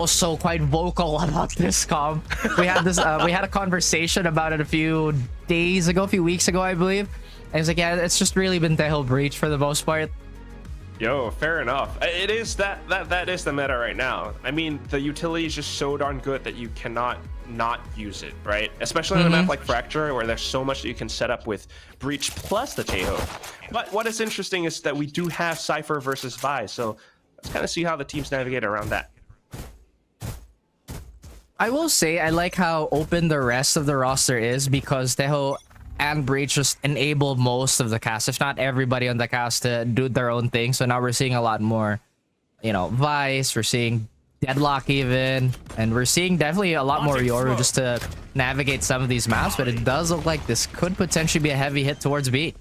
also quite vocal about this comp. We had this we had a conversation about it a few weeks ago, I believe. And it's like, yeah, it's just really been Tejo Breach for the most part. Yo, fair enough. It is that is the meta right now. I mean, the utility is just so darn good that you cannot not use it, right? Especially on a map like Fracture, where there's so much that you can set up with Breach plus the Tejo. But what is interesting is that we do have Cypher versus Vi, so let's kind of see how the teams navigate around that. I will say I like how open the rest of the roster is, because Tejo and Breach just enable most of the cast, if not everybody on the cast, to do their own thing. So now we're seeing a lot more, you know, Vice, we're seeing Deadlock even, and we're seeing definitely a lot more Yoru just to navigate some of these maps. But it does look like this could potentially be a heavy hit towards B.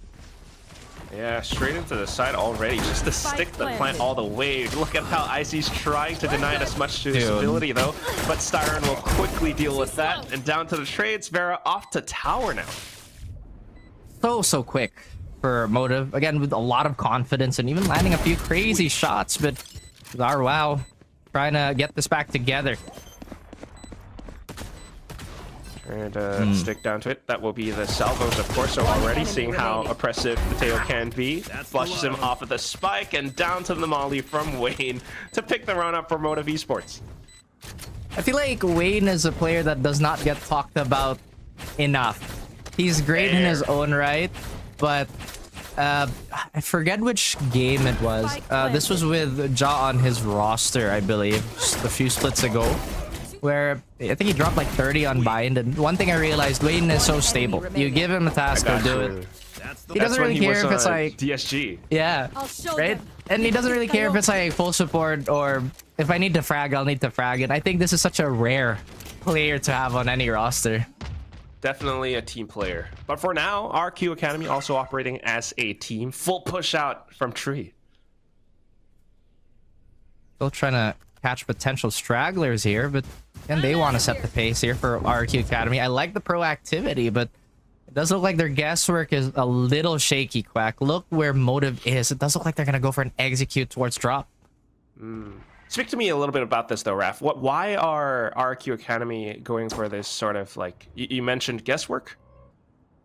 Yeah, straight into the side already, just to stick the plant all the way. Look at how Icy's trying to deny it as much to his ability, though. But Styron will quickly deal with that. And down to the trades, Vera off to tower now. So quick for Motive. Again, with a lot of confidence and even landing a few crazy shots. But wow, trying to get this back together. Trying to stick down to it. That will be the salvos, of course. So already seeing how oppressive Mateo can be. Flushes him off of the spike and down to the molly from Wayne to pick the run up for Motive Esports. I feel like Wayne is a player that does not get talked about enough. He's great in his own right, but I forget which game it was. This was with Ja on his roster, I believe, just a few splits ago, where I think he dropped like 30 on bind. And one thing I realized, Wayne is so stable. You give him a task, he'll do it. He doesn't really care if it's like DSG. Yeah, right? And he doesn't really care if it's like full support or if I need to frag, I'll need to frag. And I think this is such a rare player to have on any roster. Definitely a team player. But for now, RRQA Academy also operating as a team. Full push out from Tree. Still trying to catch potential stragglers here, but again, they want to set the pace here for RRQ Academy. I like the proactivity, but it does look like their guesswork is a little shaky, Quack. Look where Motive is. It does look like they're going to go for an execute towards drop. Speak to me a little bit about this, though, Raf. Why are RRQ Academy going for this sort of, like, you mentioned guesswork?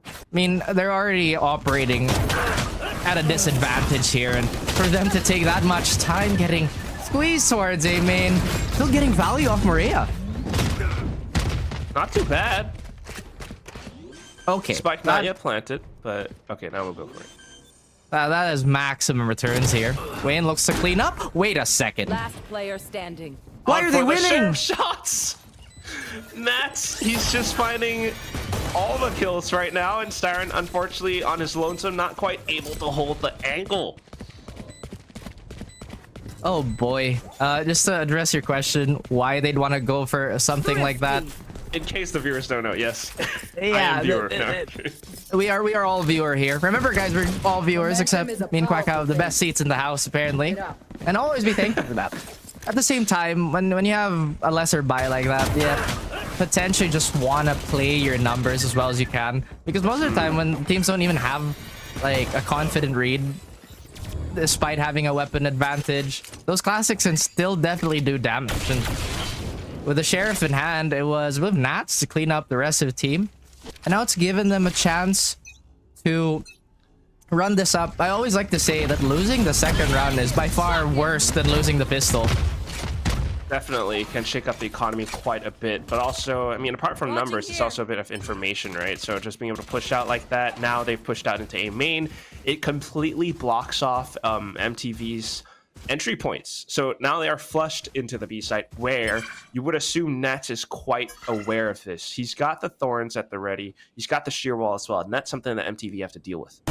I mean, they're already operating at a disadvantage here, and for them to take that much time getting squeezed towards A main, still getting value off Maria. Not too bad. Okay. Spike not yet planted, but okay, now we'll go for it. That is maximum returns here. Wayne looks to clean up. Wait a second. Last player standing. Why are they winning? The shots. Nats, he's just finding all the kills right now, and Styron, unfortunately, on his lonesome, not quite able to hold the angle. Oh boy. Just to address your question, why they'd want to go for something like that. In case the viewers don't know, yes. Yeah, we are all viewer here. Remember, guys, we're all viewers except me and Quack have the best seats in the house, apparently, and always be thankful for that. At the same time, when you have a lesser buy like that, yeah, potentially just want to play your numbers as well as you can, because most of the time when teams don't even have like a confident read, despite having a weapon advantage, those classics can still definitely do damage. And with the Sheriff in hand, it was with Nats to clean up the rest of the team. And now it's given them a chance to run this up. I always like to say that losing the second round is by far worse than losing the pistol. Definitely can shake up the economy quite a bit, but also, I mean, apart from numbers, it's also a bit of information, right? So just being able to push out like that, now they've pushed out into A main, it completely blocks off MTV's entry points. So now they are flushed into the B site, where you would assume Nats is quite aware of this. He's got the Thorns at the ready. He's got the sheer wall as well, and that's something that MTV have to deal with.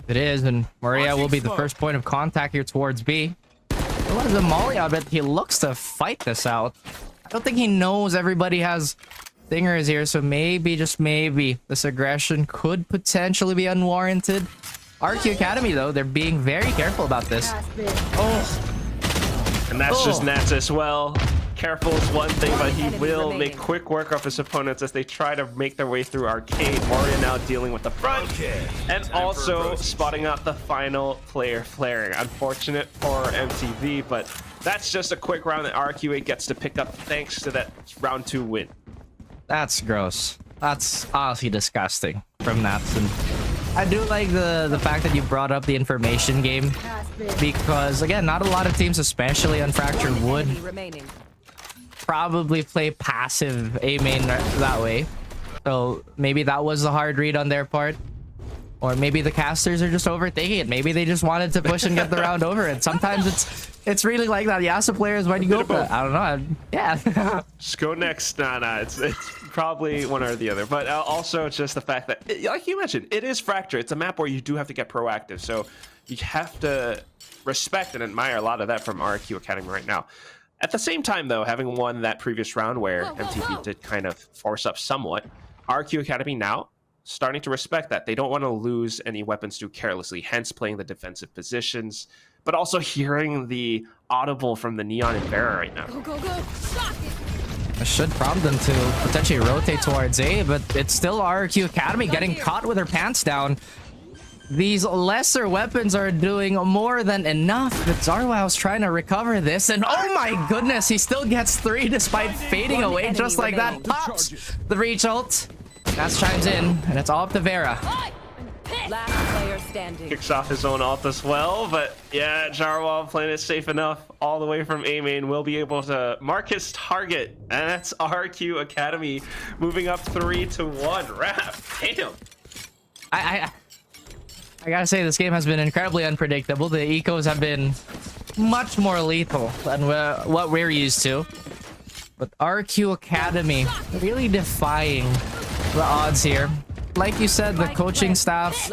It is, and Maria will be the first point of contact here towards B. What is the molly out, but he looks to fight this out. I don't think he knows everybody has stingers here, so maybe, just maybe, this aggression could potentially be unwarranted. RQ Academy, though, they're being very careful about this. Oh. And that's just Nats as well. Careful is one thing, but he will make quick work of his opponents as they try to make their way through Arcade. Moria now dealing with the front, and also spotting out the final player flaring. Unfortunate for MTV, but that's just a quick round that RRQA gets to pick up thanks to that round 2 win. That's gross. That's honestly disgusting from Nats. And I do like the fact that you brought up the information game, because again, not a lot of teams, especially Unfractured, would probably play passive A main that way. So maybe that was the hard read on their part. Or maybe the casters are just overthinking it. Maybe they just wanted to push and get the round over. And sometimes it's really like that. Yasuo players, why do you go for that? I don't know. Yeah. Just go next. Nah. It's probably one or the other. But also it's just the fact that, like you mentioned, it is Fracture. It's a map where you do have to get proactive. So you have to respect and admire a lot of that from RRQ Academy right now. At the same time, though, having won that previous round where MTV did kind of force up somewhat, RRQ Academy now starting to respect that. They don't want to lose any weapons too carelessly, hence playing the defensive positions, but also hearing the audible from the Neon and Vera right now. Go. It should prompt them to potentially rotate towards A, but it's still RRQ Academy getting caught with their pants down. These lesser weapons are doing more than enough, but Zarwow's trying to recover this, and oh my goodness, he still gets 3 despite fading away just like that. Pops the reach ult. Nats chimes in, and it's all up to Vera. Last player standing. Kicks off his own ult as well, but yeah, Jarwal playing it safe enough all the way from A main will be able to mark his target, and that's RRQ Academy moving up 3-1. Rap, damn. I gotta say, this game has been incredibly unpredictable. The ecos have been much more lethal than what we're used to. But RRQ Academy really defying the odds here. Like you said, the coaching staff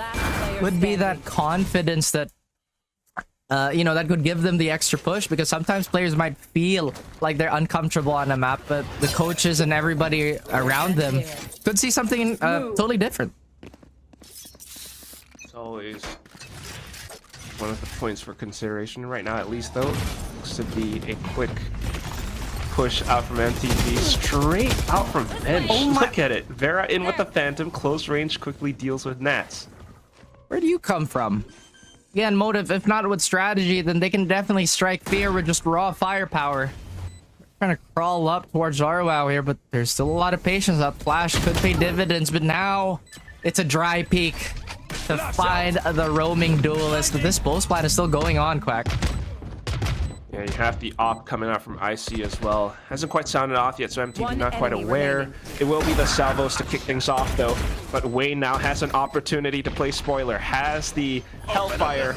would be that confidence that, that could give them the extra push, because sometimes players might feel like they're uncomfortable on a map, but the coaches and everybody around them could see something totally different. It's always one of the points for consideration right now, at least, though. Looks to be a quick push out from MTV, straight out from bench. Oh, look at it. Vera in with the Phantom, close range, quickly deals with Nats. Where do you come from? Again, motive, if not with strategy, then they can definitely strike fear with just raw firepower. Trying to crawl up towards Zarwow here, but there's still a lot of patience. That flash could pay dividends, but now it's a dry peak to find the roaming duelist. This bow splat is still going on, Quack. Yeah, you have the op coming out from IC as well. Hasn't quite sounded off yet, so MTV not quite aware. It will be the salvos to kick things off, though. But Wayne now has an opportunity to play spoiler. Has the Hellfire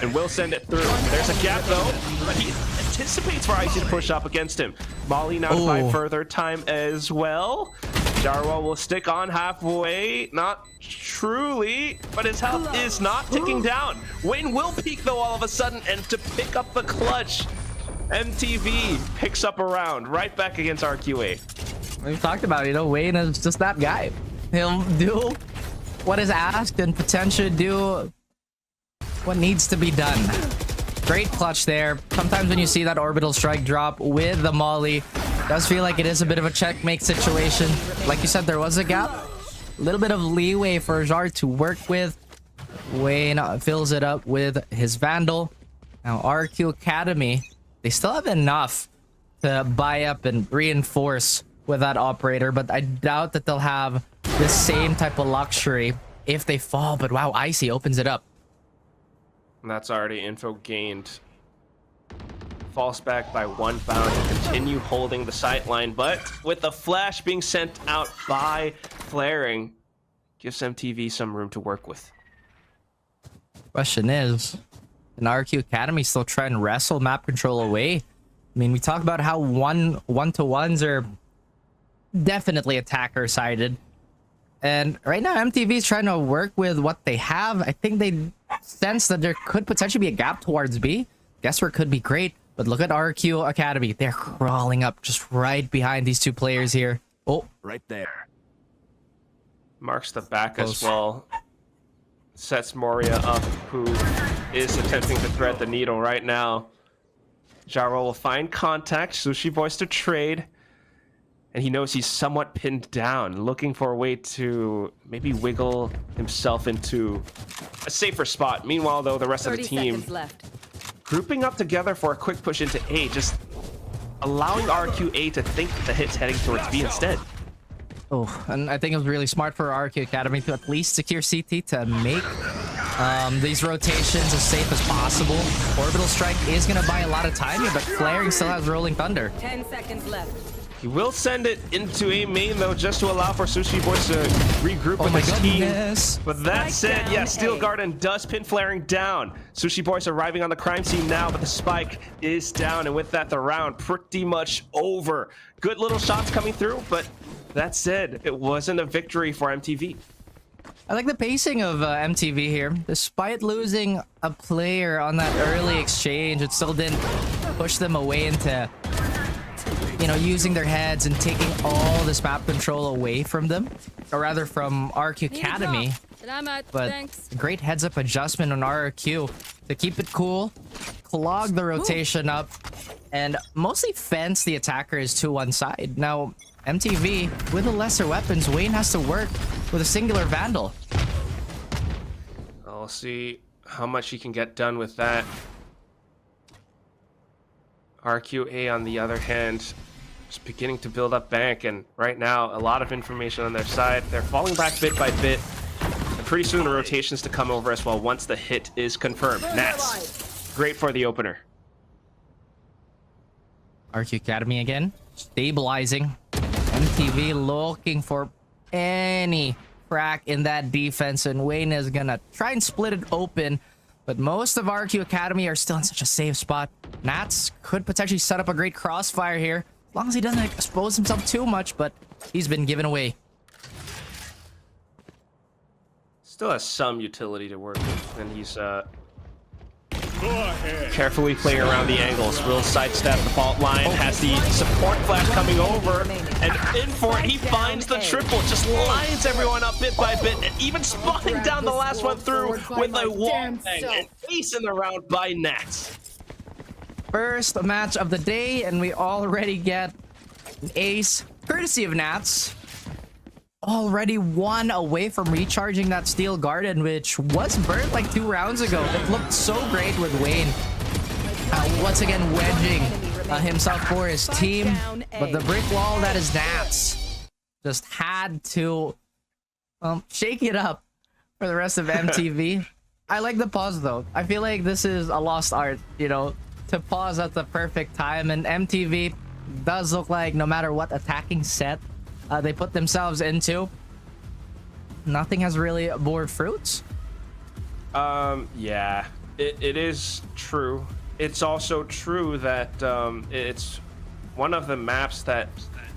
and will send it through. There's a gap, though, but he anticipates for IC to push up against him. Molly now to buy further time as well. Jarwal will stick on halfway. Not truly, but his health is not ticking down. Wayne will peak, though, all of a sudden, and to pick up the clutch. MTV picks up a round right back against RQA. We've talked about it, Wayne is just that guy. He'll do what is asked and potentially do what needs to be done. Great clutch there. Sometimes when you see that orbital strike drop with the Molly, it does feel like it is a bit of a checkmate situation. Like you said, there was a gap. A little bit of leeway for Jar to work with. Wayne fills it up with his Vandal. Now RQ Academy, they still have enough to buy up and reinforce with that operator, but I doubt that they'll have the same type of luxury if they fall. But wow, Icy opens it up. And that's already info gained. Falls back by 1 bound to continue holding the sight line, but with the flash being sent out by Flaring, gives MTV some room to work with. Question is, can RQ Academy still try and wrestle map control away? I mean, we talk about how one-to-ones are definitely attacker sided, and right now MTV is trying to work with what they have. I think they sense that there could potentially be a gap towards B. Guesswork could be great, but look at RQ Academy. They're crawling up just right behind these two players here. Oh, right there. Marks the back as well. Sets Moria up, who is attempting to thread the needle right now. Jaro will find contact, Sushi Voice to trade, and he knows he's somewhat pinned down, looking for a way to maybe wiggle himself into a safer spot. Meanwhile, though, the rest of the team grouping up together for a quick push into A, just allowing RRQA to think that the hit's heading towards B instead. Oh, and I think it was really smart for RRQ Academy to at least secure CT to make these rotations as safe as possible. Orbital Strike is going to buy a lot of time here, but Flaring still has Rolling Thunder. 10 seconds left. He will send it into A main, though, just to allow for Sushi Boys to regroup with his goodness. team. But that said, yeah, Steel Garden does pin Flaring down. Sushi Boys arriving on the crime scene now, but the spike is down. And with that, the round pretty much over. Good little shots coming through, but that said, it wasn't a victory for MTV. I like the pacing of MTV here. Despite losing a player on that early exchange, it still didn't push them away into, you know, using their heads and taking all this map control away from them, or rather from RRQ Academy. But great heads-up adjustment on RRQ to keep it cool, clog the rotation up, and mostly fence the attackers to one side. Now, MTV, with the lesser weapons, Wayne has to work with a singular Vandal. I'll see how much he can get done with that. RQA, on the other hand, is beginning to build up bank, and right now, a lot of information on their side. They're falling back bit by bit. And pretty soon, the rotations to come over as well once the hit is confirmed. Nats, great for the opener. RQ Academy again, stabilizing. MTV looking for any crack in that defense, and Wayne is gonna try and split it open, but most of RQ Academy are still in such a safe spot. Nats could potentially set up a great crossfire here, as long as he doesn't expose himself too much, but he's been given away. Still has some utility to work with, and he's carefully playing around the angles. Will sidestep the fault line, has the support flash coming over, and in for it, he finds the triple, just lines everyone up bit by bit, and even spawning down the last one through with a wall bang, and ace in the round by Nats. First match of the day, and we already get an ace, courtesy of Nats. Already one away from recharging that Steel Garden, which was burnt like 2 rounds ago. It looked so great with Wayne. Once again wedging himself for his team. But the brick wall that is Nats just had to shake it up for the rest of MTV. I like the pause though. I feel like this is a lost art, you know, to pause at the perfect time. And MTV does look like no matter what attacking set they put themselves into, nothing has really bore fruits. Yeah, it is true. It's also true that it's one of the maps that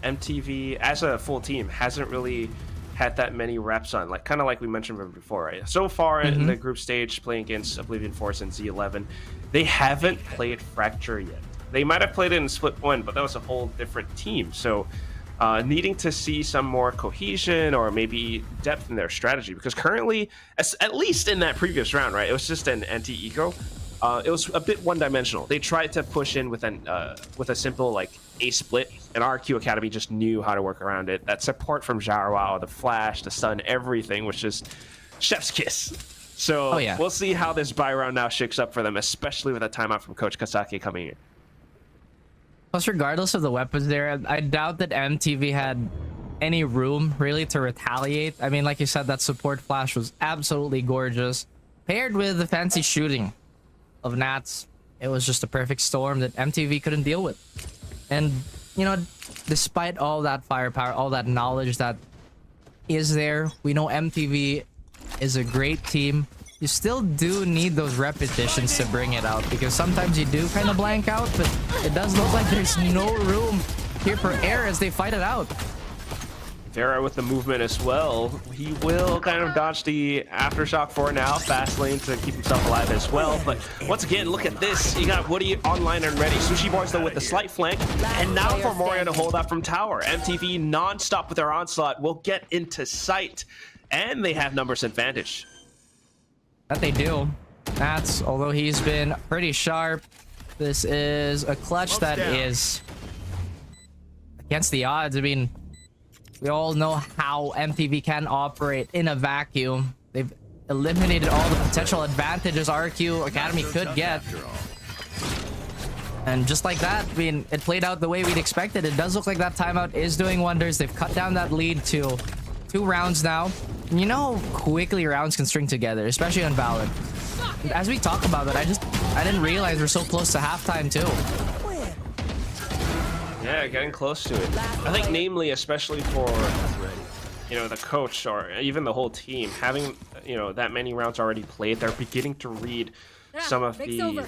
MTV as a full team hasn't really had that many reps on, like kind of like we mentioned before, right? So far in the group stage, playing against Oblivion Force and Z11, they haven't played Fracture yet. They might have played it in Split 1, but that was a whole different team. So needing to see some more cohesion or maybe depth in their strategy, because currently, at least in that previous round, right, it was just an anti-eco. It was a bit one-dimensional. They tried to push in with a simple like A split, and RRQ Academy just knew how to work around it. That support from Jarwao, the flash, the stun, everything was just chef's kiss. So we'll see how this buy round now shakes up for them, especially with a timeout from Coach Kasake coming in. Plus, regardless of the weapons there, I doubt that MTV had any room really to retaliate. I mean, like you said, that support flash was absolutely gorgeous. Paired with the fancy shooting of Nats, it was just a perfect storm that MTV couldn't deal with. And, you know, despite all that firepower, all that knowledge that is there, we know MTV is a great team. You still do need those repetitions to bring it out, because sometimes you do kind of blank out, but it does look like there's no room here for error as they fight it out. Vera with the movement as well. He will kind of dodge the aftershock for now. Fast lane to keep himself alive as well. But once again, look at this. You got Woody online and ready. Sushi Boys though with the slight flank. And now for Moria to hold up from tower. MTV non-stop with their onslaught will get into sight. And they have numbers advantage. That they do. Nats, although he's been pretty sharp, this is a clutch that is against the odds. I mean, we all know how MTV can operate in a vacuum. They've eliminated all the potential advantages RRQ Academy could get. And just like that, I mean, it played out the way we'd expected. It does look like that timeout is doing wonders. They've cut down that lead to 2 rounds now. And you know how quickly rounds can string together, especially on Valorant. As we talk about it, I didn't realize we're so close to halftime too. Yeah, getting close to it. I think namely, especially for, you know, the coach or even the whole team, having, you know, that many rounds already played, they're beginning to read some of the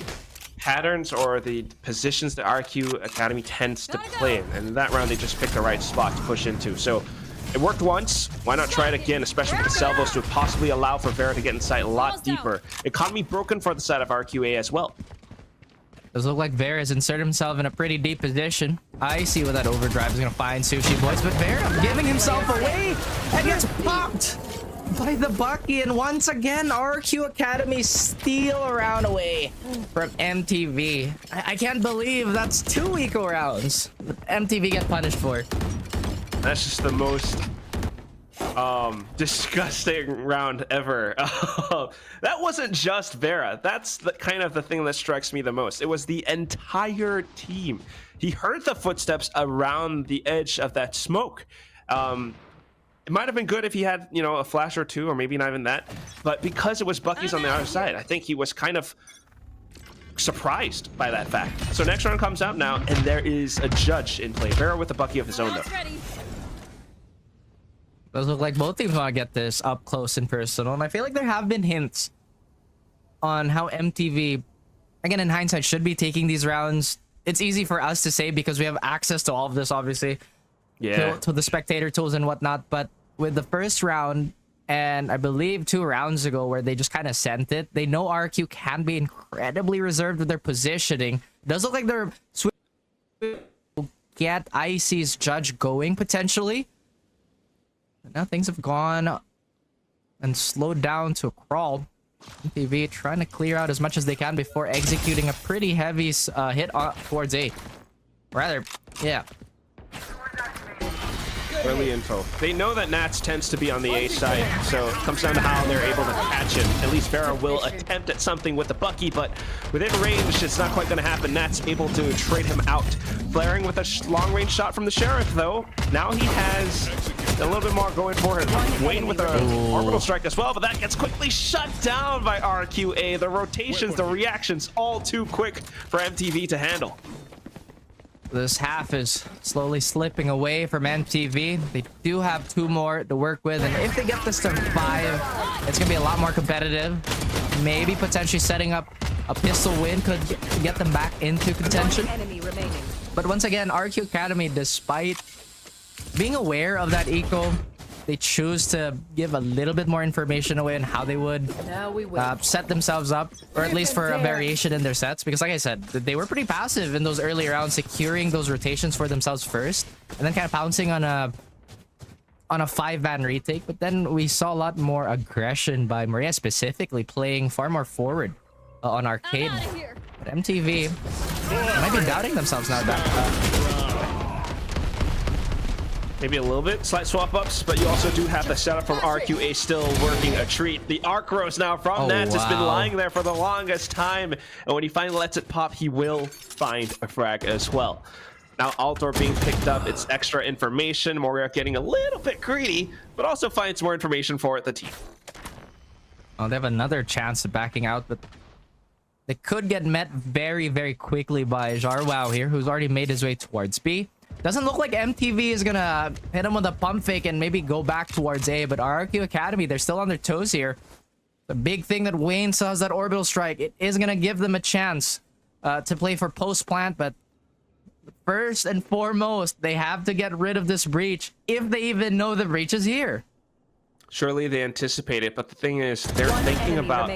patterns or the positions that RRQ Academy tends to play in. And in that round, they just picked the right spot to push into. So it worked once. Why not try it again, especially with the salvos to possibly allow for Vera to get inside a lot deeper. Economy broken for the side of RQA as well. Does look like Vera has inserted himself in a pretty deep position. I see what that overdrive is going to find Sushi Boys, but Vera giving himself away and gets popped by the Bucky. And once again, RRQ Academy steal a round away from MTV. I can't believe that's 2 eco rounds MTV get punished for. That's just the most disgusting round ever. That wasn't just Vera. That's the kind of the thing that strikes me the most. It was the entire team. He heard the footsteps around the edge of that smoke. It might have been good if he had, you know, a flash or two, or maybe not even that. But because it was Bucky's on the other side, I think he was kind of surprised by that fact. So next round comes out now, and there is a judge in play. Vera with a Bucky of his own, though. Does look like both teams want to get this up close and personal, and I feel like there have been hints on how MTV, again in hindsight, should be taking these rounds. It's easy for us to say because we have access to all of this, obviously, to the spectator tools and whatnot. But with the first round, and I believe 2 rounds ago, where they just kind of sent it, they know RQ can be incredibly reserved with their positioning. It does look like they're get Icy's judge going potentially. Now things have gone and slowed down to a crawl. MTV trying to clear out as much as they can before executing a pretty heavy hit towards A. Rather, yeah. Early info. They know that Nats tends to be on the A side, so it comes down to how they're able to catch him. At least Vera will attempt at something with the Bucky, but within range, it's not quite going to happen. Nats able to trade him out. Flaring with a long-range shot from the Sheriff, though. Now he has a little bit more going for him. Wayne with an orbital strike as well, but that gets quickly shut down by RQA. The rotations, the reactions, all too quick for MTV to handle. This half is slowly slipping away from MTV. They do have 2 more to work with, and if they get this to 5, it's gonna be a lot more competitive. Maybe potentially setting up a pistol win could get them back into contention. But once again, RQ Academy, despite being aware of that eco, they choose to give a little bit more information away on how they would set themselves up, or at least for a variation in their sets. Because like I said, they were pretty passive in those early rounds, securing those rotations for themselves first, and then kind of pouncing on a 5-man retake. But then we saw a lot more aggression by Maria, specifically playing far more forward on Arcade. But MTV might be doubting themselves now that maybe a little bit, slight swap ups, but you also do have the setup from RQA still working a treat. The arc rose now from Nats has been lying there for the longest time, and when he finally lets it pop, he will find a frag as well. Now Altor being picked up, it's extra information. Moria getting a little bit greedy, but also finds more information for the team. Oh, they have another chance of backing out, but they could get met very, very quickly by Jarwao here, who's already made his way towards B. Doesn't look like MTV is gonna hit him with a pump fake and maybe go back towards A, but RRQ Academy, they're still on their toes here. The big thing that Wayne saw is that orbital strike. It is gonna give them a chance to play for post plant, but first and foremost, they have to get rid of this breach, if they even know the breach is here. Surely they anticipate it, but the thing is, they're thinking about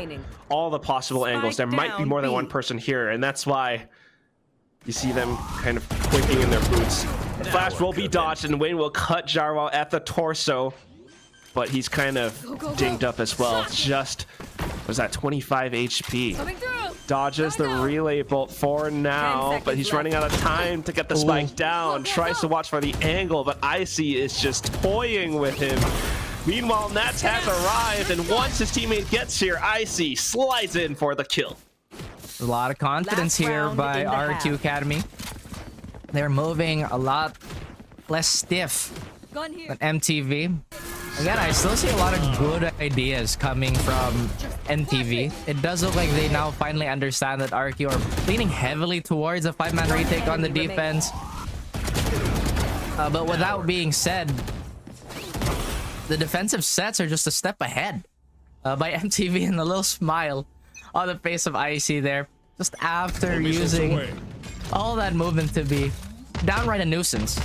all the possible angles. There might be more than one person here, and that's why you see them kind of quaking in their boots. The flash will be dodged, and Wayne will cut Jarwao at the torso, but he's kind of dinged up as well. Just, was that 25 HP? Dodges the relay bolt for now, but he's running out of time to get the spike down. Tries to watch for the angle, but Icy is just toying with him. Meanwhile, Nats has arrived, and once his teammate gets here, Icy slides in for the kill. A lot of confidence Last here round by in the RRQ half. Academy. They're moving a lot less stiff Gun here. than MTV. Again, I still see a lot of good ideas coming from MTV. It does look like they now finally understand that RRQ are leaning heavily towards a 5-man retake on the defense. But with that being said, the defensive sets are just a step ahead by MTV, and a little smile on the face of Icy there. Just after using all that movement to be downright a nuisance.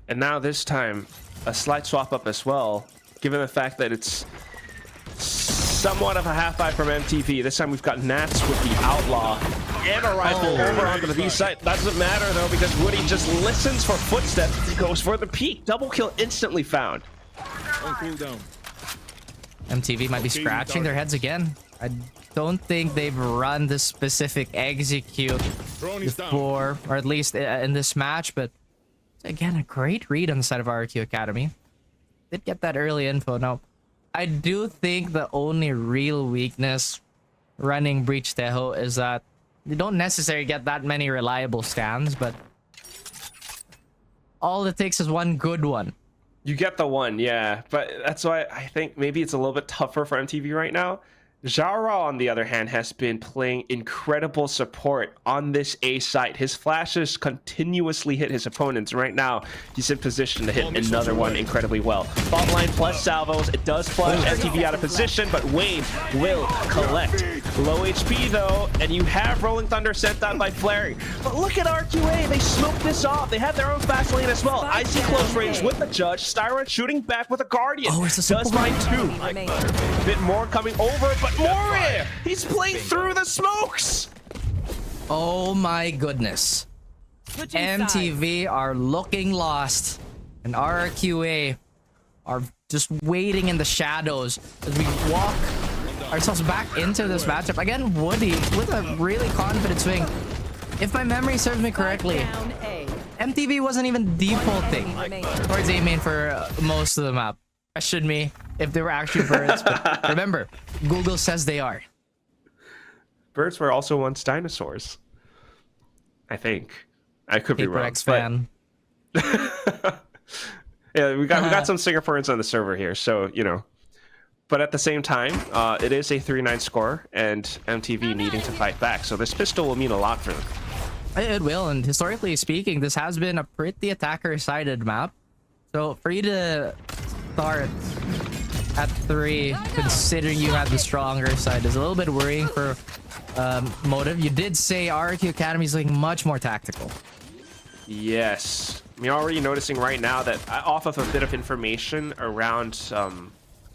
And now this time, a slight swap up as well, given the fact that it's somewhat of a half-eye from MTV. This time we've got Nats with the Outlaw and a rifle over onto the B site. Doesn't matter though, because Woody just listens for footsteps and goes for the peek. Double kill instantly found. MTV might be scratching their heads again. I don't think they've run this specific execute before, or at least in this match, but again, a great read on the side of RRQ Academy. Did get that early info. Now, I do think the only real weakness running Breach Teho is that you don't necessarily get that many reliable scans, but all it takes is one good one. You get the one, yeah, but that's why I think maybe it's a little bit tougher for MTV right now. Jara, on the other hand, has been playing incredible support on this A site. His flashes continuously hit his opponents. Right now, he's in position to hit another one incredibly well. Fault line plus salvos. It does flush MTV out of position, but Wayne will collect. Low HP, though, and you have Rolling Thunder sent down by flaring. But look at RQA. They smoked this off. They have their own fast lane as well. Icy close range with the Judge. Styron shooting back with a Guardian. Oh, it's a does find two. A bit more coming over, but Moria! He's playing through the smokes! Oh my goodness. MTV are looking lost, and RRQA are just waiting in the shadows as we walk ourselves back into this matchup. Again, Woody with a really confident swing. If my memory serves me correctly, MTV wasn't even defaulting towards A main for most of the map. Question me if they were actually birds, but remember, Google says they are. Birds were also once dinosaurs. I think. I could be wrong. X fan. Yeah, we got some Singaporeans on the server here, so you know. But at the same time, it is a 3-9 score, and MTV needing to fight back. So this pistol will mean a lot for them. It will, and historically speaking, this has been a pretty attacker-sided map. So for you to start at 3, considering you had the stronger side, is a little bit worrying for Motive. You did say RRQ Academy is looking much more tactical. Yes. I mean, already noticing right now that off of a bit of information around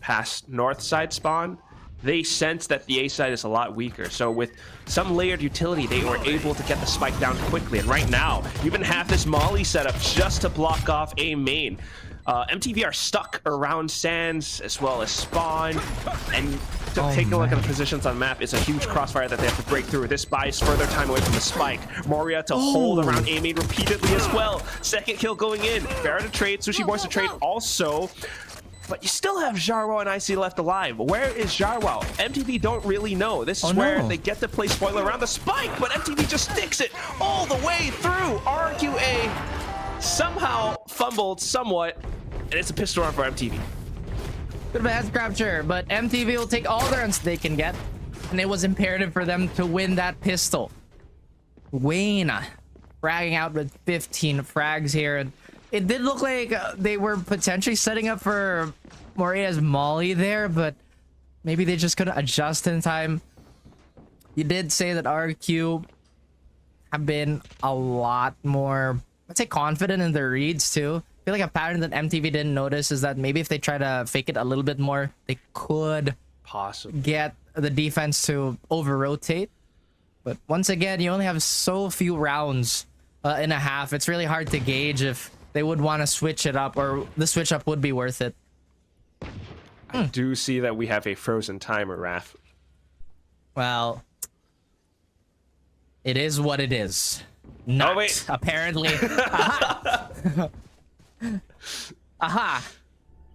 past north side spawn, they sense that the A side is a lot weaker. So with some layered utility, they were able to get the spike down quickly. And right now, you even have this molly set up just to block off A main. MTV are stuck around sands as well as spawn, and taking a look at the positions on map is a huge crossfire that they have to break through. This buys further time away from the spike. Moria to hold around A main repeatedly as well. Second kill going in. Barra to trade, Sushi Boys to trade also. But you still have Jarwell and IC left alive. Where is Jarwell? MTV don't really know. This is where they get to play spoiler around the spike, but MTV just sticks it all the way through. RQA somehow fumbled somewhat, and it's a pistol run for MTV. Bit of a head scratcher, but MTV will take all the runs they can get, and it was imperative for them to win that pistol. Wayne fragging out with 15 frags here, and it did look like they were potentially setting up for Moria's molly there, but maybe they just couldn't adjust in time. You did say that RQ have been a lot more, let's say, confident in their reads too. I feel like a pattern that MTV didn't notice is that maybe if they try to fake it a little bit more, they could possibly get the defense to over-rotate. But once again, you only have so few rounds in a half. It's really hard to gauge if they would want to switch it up, or the switch up would be worth it. I do see that we have a frozen timer, Raph. Well, it is what it is. Not, oh, wait. Apparently. Aha! Aha!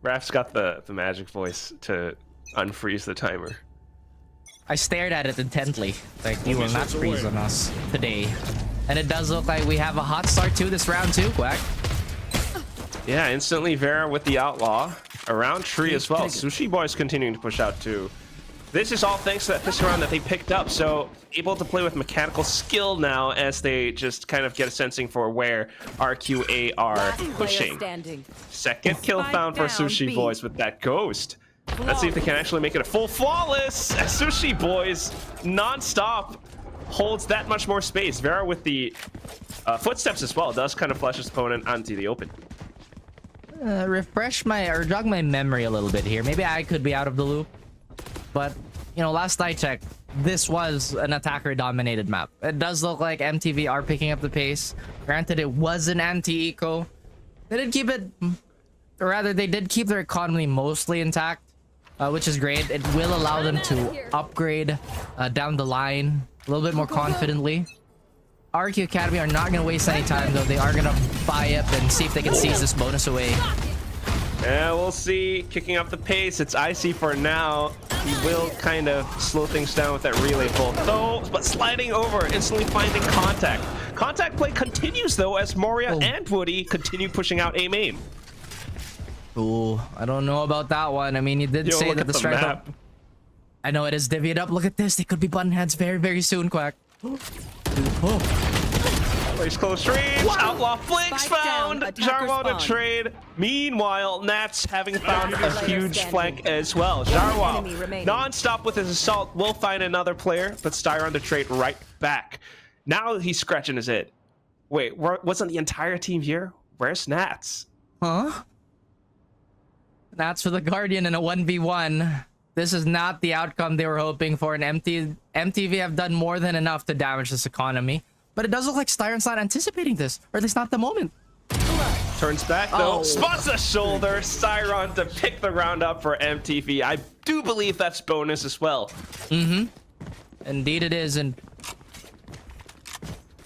Raph's got the magic voice to unfreeze the timer. I stared at it intently. Like, you will not freeze on us today. And it does look like we have a hot start to this round too, Quack. Yeah, instantly Vera with the outlaw. Around tree as well. Sushi Boy's continuing to push out too. This is all thanks to that pistol round that they picked up. So able to play with mechanical skill now as they just kind of get a sensing for where RQA are pushing. Second kill found for Sushi Boys with that ghost. Let's see if they can actually make it a full flawless as Sushi Boys non-stop holds that much more space. Vera with the footsteps as well does kind of flush his opponent onto the open. Refresh my or jog my memory a little bit here. Maybe I could be out of the loop, but you know, last I checked, this was an attacker dominated map. It does look like MTV are picking up the pace. Granted, it was an anti-eco. They did keep it, or rather they did keep their economy mostly intact, which is great. It will allow them to upgrade down the line a little bit more confidently. RRQA Academy are not going to waste any time, though. They are going to buy up and see if they can seize this bonus away. Yeah, we'll see. Kicking up the pace. It's Icy for now. He will kind of slow things down with that relay pull, though, but sliding over, instantly finding contact. Contact play continues, though, as Moria and Woody continue pushing out A main. Ooh, I don't know about that one. I mean, you did say that the strike up. I know it is divvied up. Look at this. They could be button heads very, very soon, Quack. Plays close range. Outlaw flanks found. Jarwal to trade. Meanwhile, Nats having found a huge flank as well. Jarwal non-stop with his assault will find another player, but Styron to trade right back. Now he's scratching his head. Wait, wasn't the entire team here? Where's Nats? Huh? Nats for the Guardian in a 1v1. This is not the outcome they were hoping for, and MTV have done more than enough to damage this economy. But it does look like Styron's not anticipating this, or at least not the moment. Turns back though, spots the shoulder. Styron to pick the round up for MTV. I do believe that's bonus as well. Indeed it is, and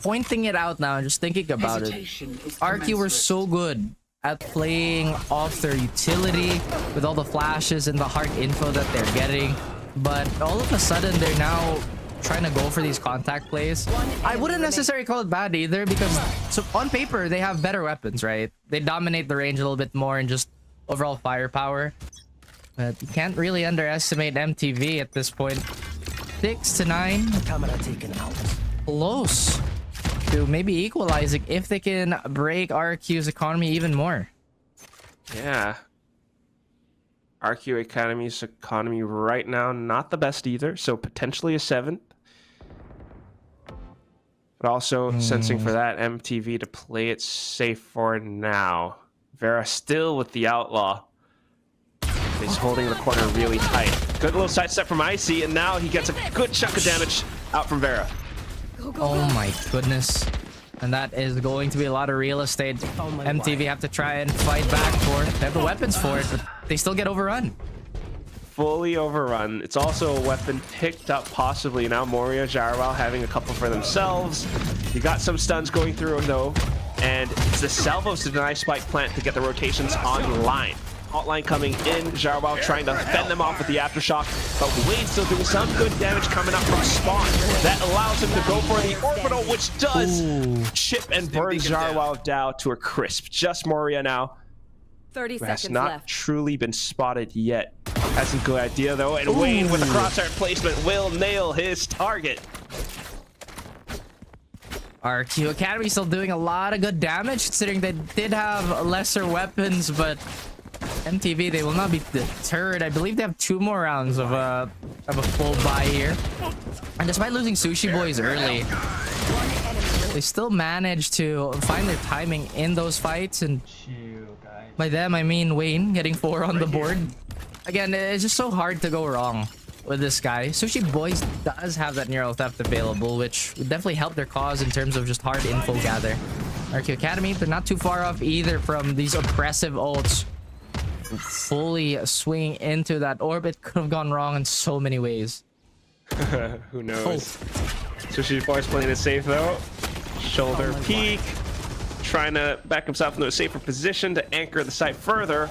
pointing it out now and just thinking about it, RQ were so good at playing off their utility with all the flashes and the hard info that they're getting, but all of a sudden they're now trying to go for these contact plays. I wouldn't necessarily call it bad either, because so on paper they have better weapons, right? They dominate the range a little bit more and just overall firepower, but you can't really underestimate MTV at this point. 6-9, camera taken out, close to maybe equalizing if they can break RQ's economy even more. Yeah. RQ Academy's economy right now, not the best either, so potentially a 7. But also sensing for that MTV to play it safe for now. Vera still with the outlaw. He's holding the corner really tight. Good little sidestep from Icy, and now he gets a good chunk of damage out from Vera. Oh my goodness. And that is going to be a lot of real estate. MTV have to try and fight back for it. They have the weapons for it, but they still get overrun. Fully overrun. It's also a weapon picked up possibly. Now Moria, Jarwal having a couple for themselves. You got some stuns going through though. And it's the salvos to deny Spike Plant to get the rotations online. Hotline coming in, Jarwal trying to fend them off with the aftershock, but Wade still doing some good damage coming up from spawn. That allows him to go for the orbital, which does chip and burn Jarwal down to a crisp. Just Moria now, 30 who seconds has not left. truly been spotted yet. That's a good idea though, and Wayne with the crosshair placement will nail his target. RQ Academy still doing a lot of good damage, considering they did have lesser weapons, but MTV, they will not be deterred. I believe they have 2 more rounds of a full buy here. And despite losing Sushi Boys early, they still managed to find their timing in those fights. And by them, I mean Wayne getting 4 on the board. Again, it's just so hard to go wrong with this guy. Sushi Boys does have that neural theft available, which would definitely help their cause in terms of just hard info gather. RQ Academy, they're not too far off either from these oppressive ults. Fully swinging into that orbit could have gone wrong in so many ways. Who knows? Sushi Boys playing it safe though. Shoulder peek. trying to back himself into a safer position to anchor the site further.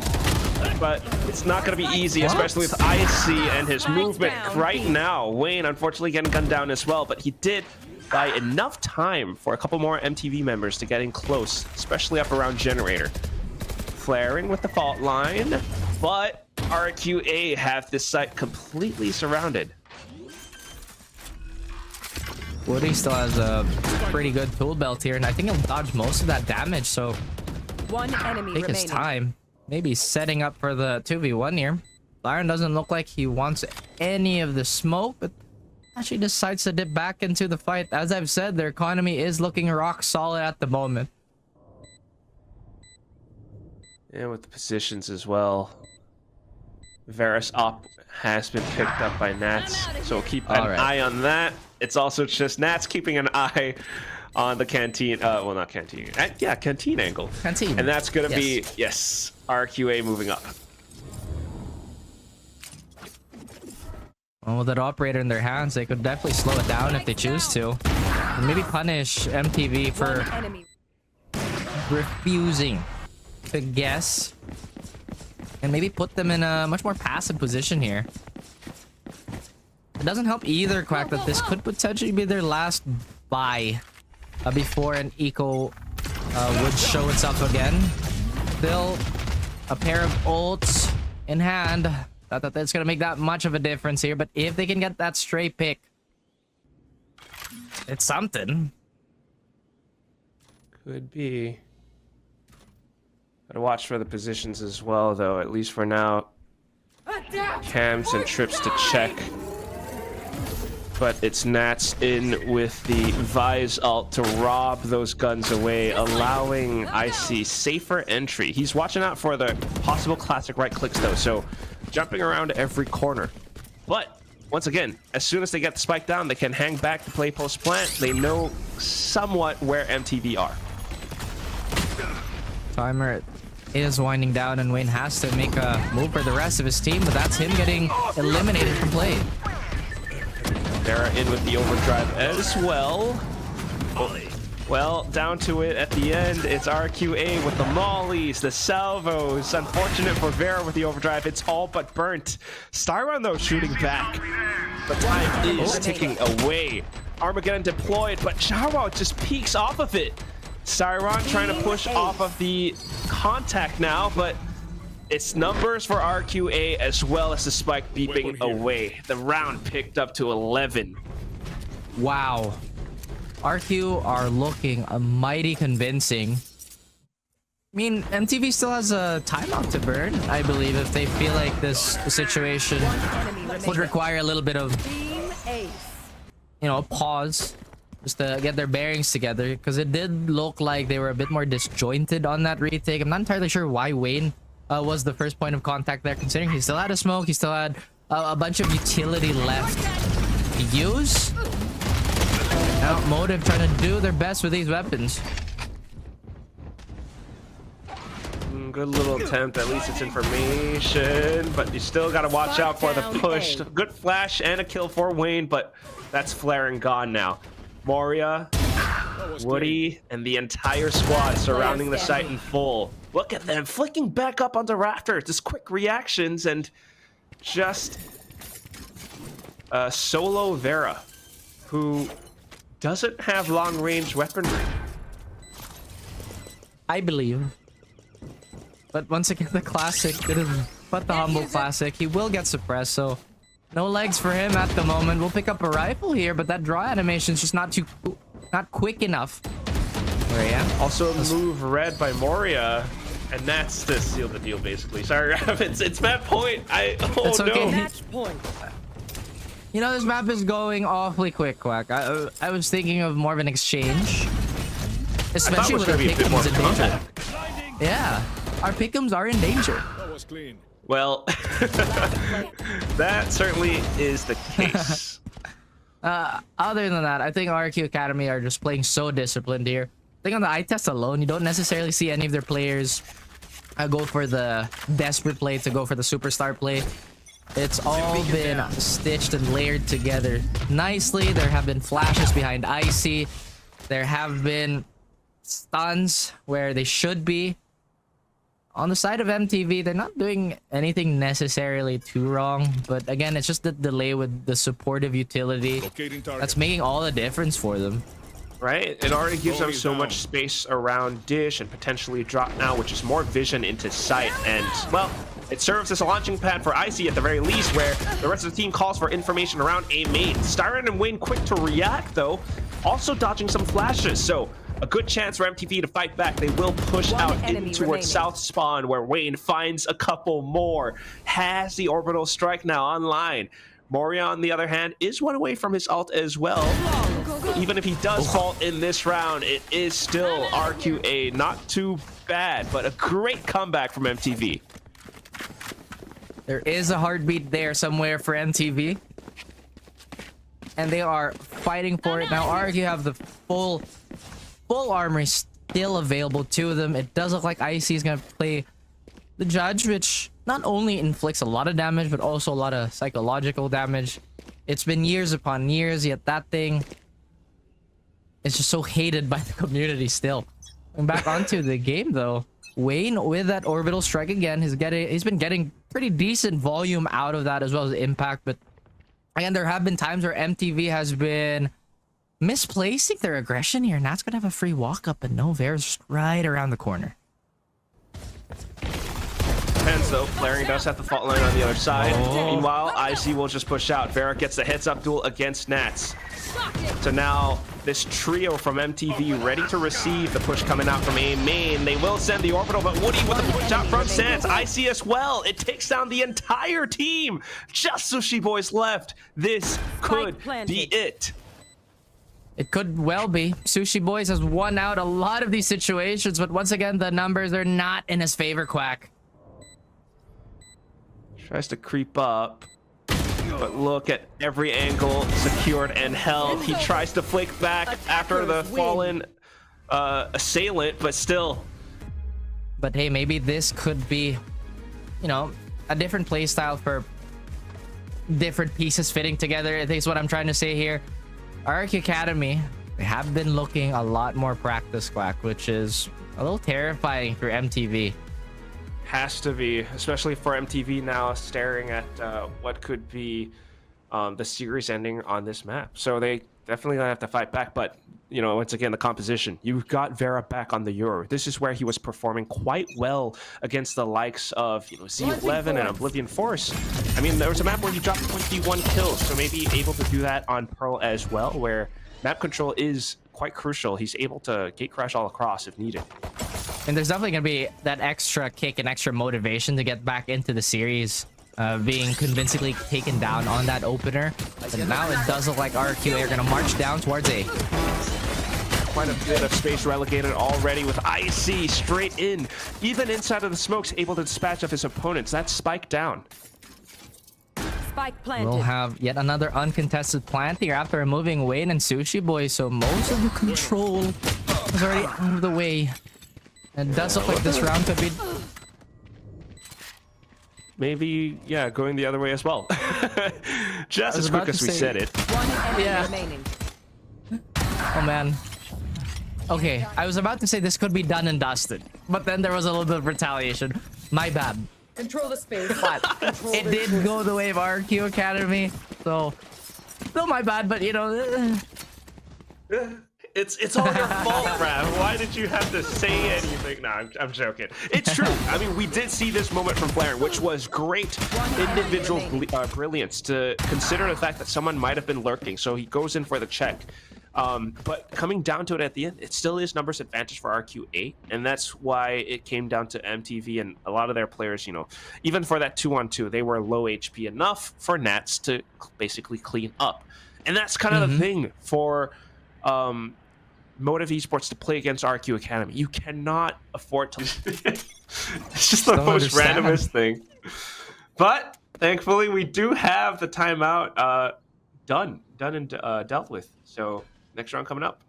But it's not going to be easy, especially with Icy and his movement right now. Wayne, unfortunately, getting gunned down as well, but he did buy enough time for a couple more MTV members to get in close, especially up around Generator. Flaring with the fault line, but RRQA have this site completely surrounded. Woody still has a pretty good tool belt here, and I think he'll dodge most of that damage, so one enemy take his time. Maybe setting up for the 2v1 here. Byron doesn't look like he wants any of the smoke, but actually decides to dip back into the fight. As I've said, their economy is looking rock solid at the moment. And with the positions as well. Varus op has been picked up by Nats, so keep an eye on that. It's also just Nats keeping an eye on the canteen, well, not canteen, yeah, canteen angle. Canteen. And that's gonna be, yes, RQA moving up. Well, with that operator in their hands, they could definitely slow it down if they choose to. And maybe punish MTV for refusing to guess. And maybe put them in a much more passive position here. It doesn't help either, Quack, that this could potentially be their last buy before an eco would show itself again. Still, a pair of ults in hand. Not that that's going to make that much of a difference here, but if they can get that stray pick, it's something. Could be. Gotta watch for the positions as well, though, at least for now. Cams and trips to check. But it's Nats in with the Vise ult to rob those guns away, allowing Icy safer entry. He's watching out for the possible classic right clicks, though, so jumping around every corner. But once again, as soon as they get the spike down, they can hang back to play post plant. They know somewhat where MTV are. Timer is winding down, and Wayne has to make a move for the rest of his team, but that's him getting eliminated from play. They're in with the overdrive as well. Well, down to it at the end. It's RQA with the mollies, the salvos. Unfortunate for Vera with the overdrive. It's all but burnt. Styron, though, shooting back. The time is ticking away. Armageddon deployed, but Showerwall just peeks off of it. Styron trying to push off of the contact now, but it's numbers for RQA as well as the spike beeping away. The round picked up to 11. Wow. RQ are looking mighty convincing. I mean, MTV still has a timeout to burn, I believe, if they feel like this situation would require a little bit of, you know, a pause. Just to get their bearings together, because it did look like they were a bit more disjointed on that retake. I'm not entirely sure why Wayne was the first point of contact there, considering he still had a smoke, he still had a bunch of utility left to use. Now, Motive trying to do their best with these weapons. Good little attempt, at least it's information, but you still got to watch out for the push. Good flash and a kill for Wayne, but that's flaring gone now. Moria, Woody, and the entire squad surrounding the site in full. Look at them flicking back up onto rafters. Just quick reactions and just solo Vera, who doesn't have long-range weaponry. I believe. But once again, the classic, it is but the humble classic. He will get suppressed, so no legs for him at the moment. We'll pick up a rifle here, but that draw animation is just not quick enough. There he is. Also move read by Moria, and that's to seal the deal, basically. Sorry, it's map point. It's okay. No. Match point. You know, this map is going awfully quick, Quack. I was thinking of more of an exchange, especially with our pickums in danger. Yeah, our pickums are in danger. That was clean. Well, that certainly is the case. Other than that, I think RRQ Academy are just playing so disciplined here. I think on the eye test alone, you don't necessarily see any of their players go for the desperate play, to go for the superstar play. It's all been stitched and layered together nicely. There have been flashes behind Icy. There have been stuns where they should be. On the side of MTV, they're not doing anything necessarily too wrong, but again, it's just the delay with the supportive utility that's making all the difference for them. Right? It already gives them so much space around Dish and potentially drop now, which is more vision into sight. And, well, it serves as a launching pad for Icy at the very least, where the rest of the team calls for information around A main. Styron and Wayne quick to react, though, also dodging some flashes. So a good chance for MTV to fight back. They will push out in towards South Spawn, where Wayne finds a couple more. Has the orbital strike now online. Moria, on the other hand, is one away from his ult as well. Even if he does fall in this round, it is still RQA. Not too bad, but a great comeback from MTV. There is a heartbeat there somewhere for MTV. And they are fighting for it. Now, RRQ have the full armor still available to them. It does look like Icy is going to play the Judge, which not only inflicts a lot of damage, but also a lot of psychological damage. It's been years upon years, yet that thing is just so hated by the community still. Going back onto the game, though, Wayne with that orbital strike again, he's been getting pretty decent volume out of that as well as impact. But again, there have been times where MTV has been misplacing their aggression here, and that's gonna have a free walk up, and no, Vera's right around the corner. Depends though. Flaring does have the fault line on the other side. Meanwhile, IC will just push out. Vera gets the heads up duel against Nats. So now this trio from MTV ready to receive the push coming out from A main. They will send the orbital, but Woody with the push out from Sans. IC as well. It takes down the entire team. Just Sushi Boys left. This could be it. It could well be. Sushi Boys has won out a lot of these situations, but once again, the numbers are not in his favor, Quack. Tries to creep up, but look at every angle secured and held. He tries to flick back after the fallen assailant, but still. But hey, maybe this could be, you know, a different play style for different pieces fitting together. I think is what I'm trying to say here. RRQ Academy, they have been looking a lot more practice, Quack, which is a little terrifying for MTV. Has to be, especially for MTV now staring at what could be the series ending on this map. So they definitely gonna have to fight back. But you know, once again, the composition. You've got Vera back on the Euro. This is where he was performing quite well against the likes of Z11 and Oblivion Force. I mean, there was a map where he dropped 21 kills, so maybe able to do that on Pearl as well, where map control is quite crucial. He's able to gate crash all across if needed. And there's definitely going to be that extra kick and extra motivation to get back into the series, being convincingly taken down on that opener. But now it does look like RRQA are going to march down towards A. Quite a bit of space relegated already with IC straight in. Even inside of the smokes, able to dispatch of his opponents. That's Spike down. Spike planted. We'll have yet another uncontested plant here after removing Wayne and Sushi Boy, so most of the control is already out of the way. It does look like this round could be... Maybe, yeah, going the other way as well. Just as quick as we said it. One enemy remaining. Oh, man. Okay, I was about to say this could be done and dusted, but then there was a little bit of retaliation. My bad. Control the space. But it did go the way of RRQ Academy, so... Still my bad, but you know... It's all your fault, Brad. Why did you have to say anything? No, I'm joking. It's true. I mean, we did see this moment from Flair, which was great individual brilliance to consider the fact that someone might have been lurking. So he goes in for the check. But coming down to it at the end, it still is numbers advantage for RQA, and that's why it came down to MTV and a lot of their players, you know, even for that 2-on-2, they were low HP enough for Nats to basically clean up. And that's kind of the thing for Motive Esports to play against RQ Academy. You cannot afford to. It's just the most randomest thing. But thankfully, we do have the timeout done and dealt with. So next round coming up.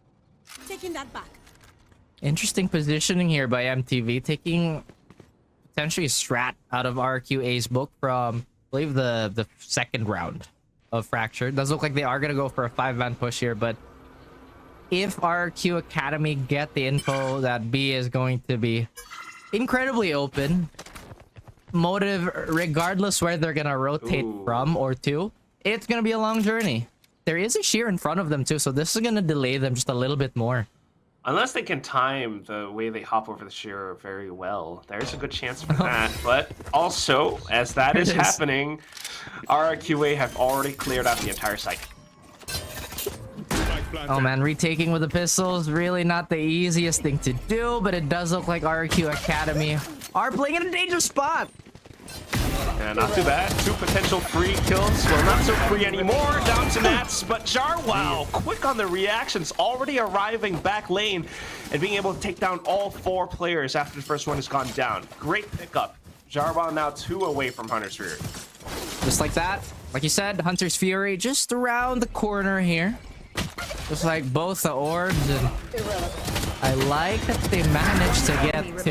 Taking that back. Interesting positioning here by MTV, taking potentially a strat out of RQA's book from, I believe, the second round of Fracture. It does look like they are going to go for a 5-man push here, but if RRQ Academy get the info that B is going to be incredibly open, motive, regardless where they're gonna rotate from or to, it's gonna be a long journey. There is a shear in front of them too, so this is gonna delay them just a little bit more. Unless they can time the way they hop over the shear very well, there's a good chance for that. But also, as that is happening, RRQA have already cleared out the entire site. Oh man, retaking with the pistols, really not the easiest thing to do, but it does look like RRQ Academy are playing in a dangerous spot. Yeah, not too bad. 2 potential free kills. Well, not so free anymore. Down to Nats, but Jarwow, quick on the reactions, already arriving back lane and being able to take down all 4 players after the first one has gone down. Great pickup. Jarwow now 2 away from Hunter's Fury. Just like that. Like you said, Hunter's Fury just around the corner here. Just like both the orbs, and I like that they managed to get 2.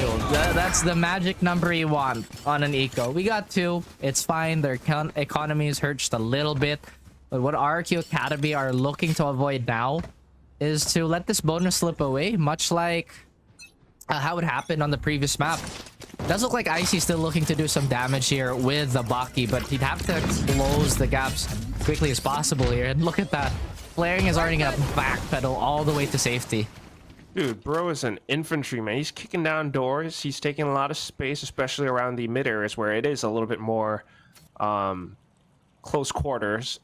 That's the magic number you want on an eco. We got 2. It's fine. Their economy is hurt just a little bit. But what RRQ Academy are looking to avoid now is to let this bonus slip away, much like how it happened on the previous map. It does look like Icy's still looking to do some damage here with the Baki, but he'd have to close the gaps quickly as possible here. And look at that. Flaring is already gonna backpedal all the way to safety. Dude, bro is an infantryman. He's kicking down doors. He's taking a lot of space, especially around the mid areas where it is a little bit more close quarters.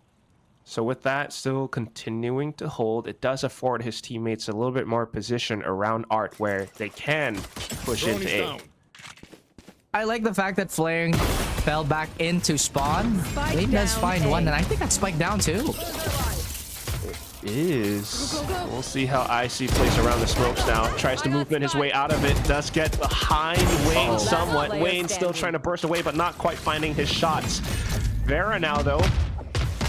So with that, still continuing to hold, it does afford his teammates a little bit more position around Art where they can push into A. I like the fact that Flaring fell back into spawn. Lane does find one, and I think that's spiked down too. Is. We'll see how Icy plays around the smokes now. Tries to movement his way out of it. Does get behind Wayne somewhat. Wayne still trying to burst away, but not quite finding his shots. Vera now, though,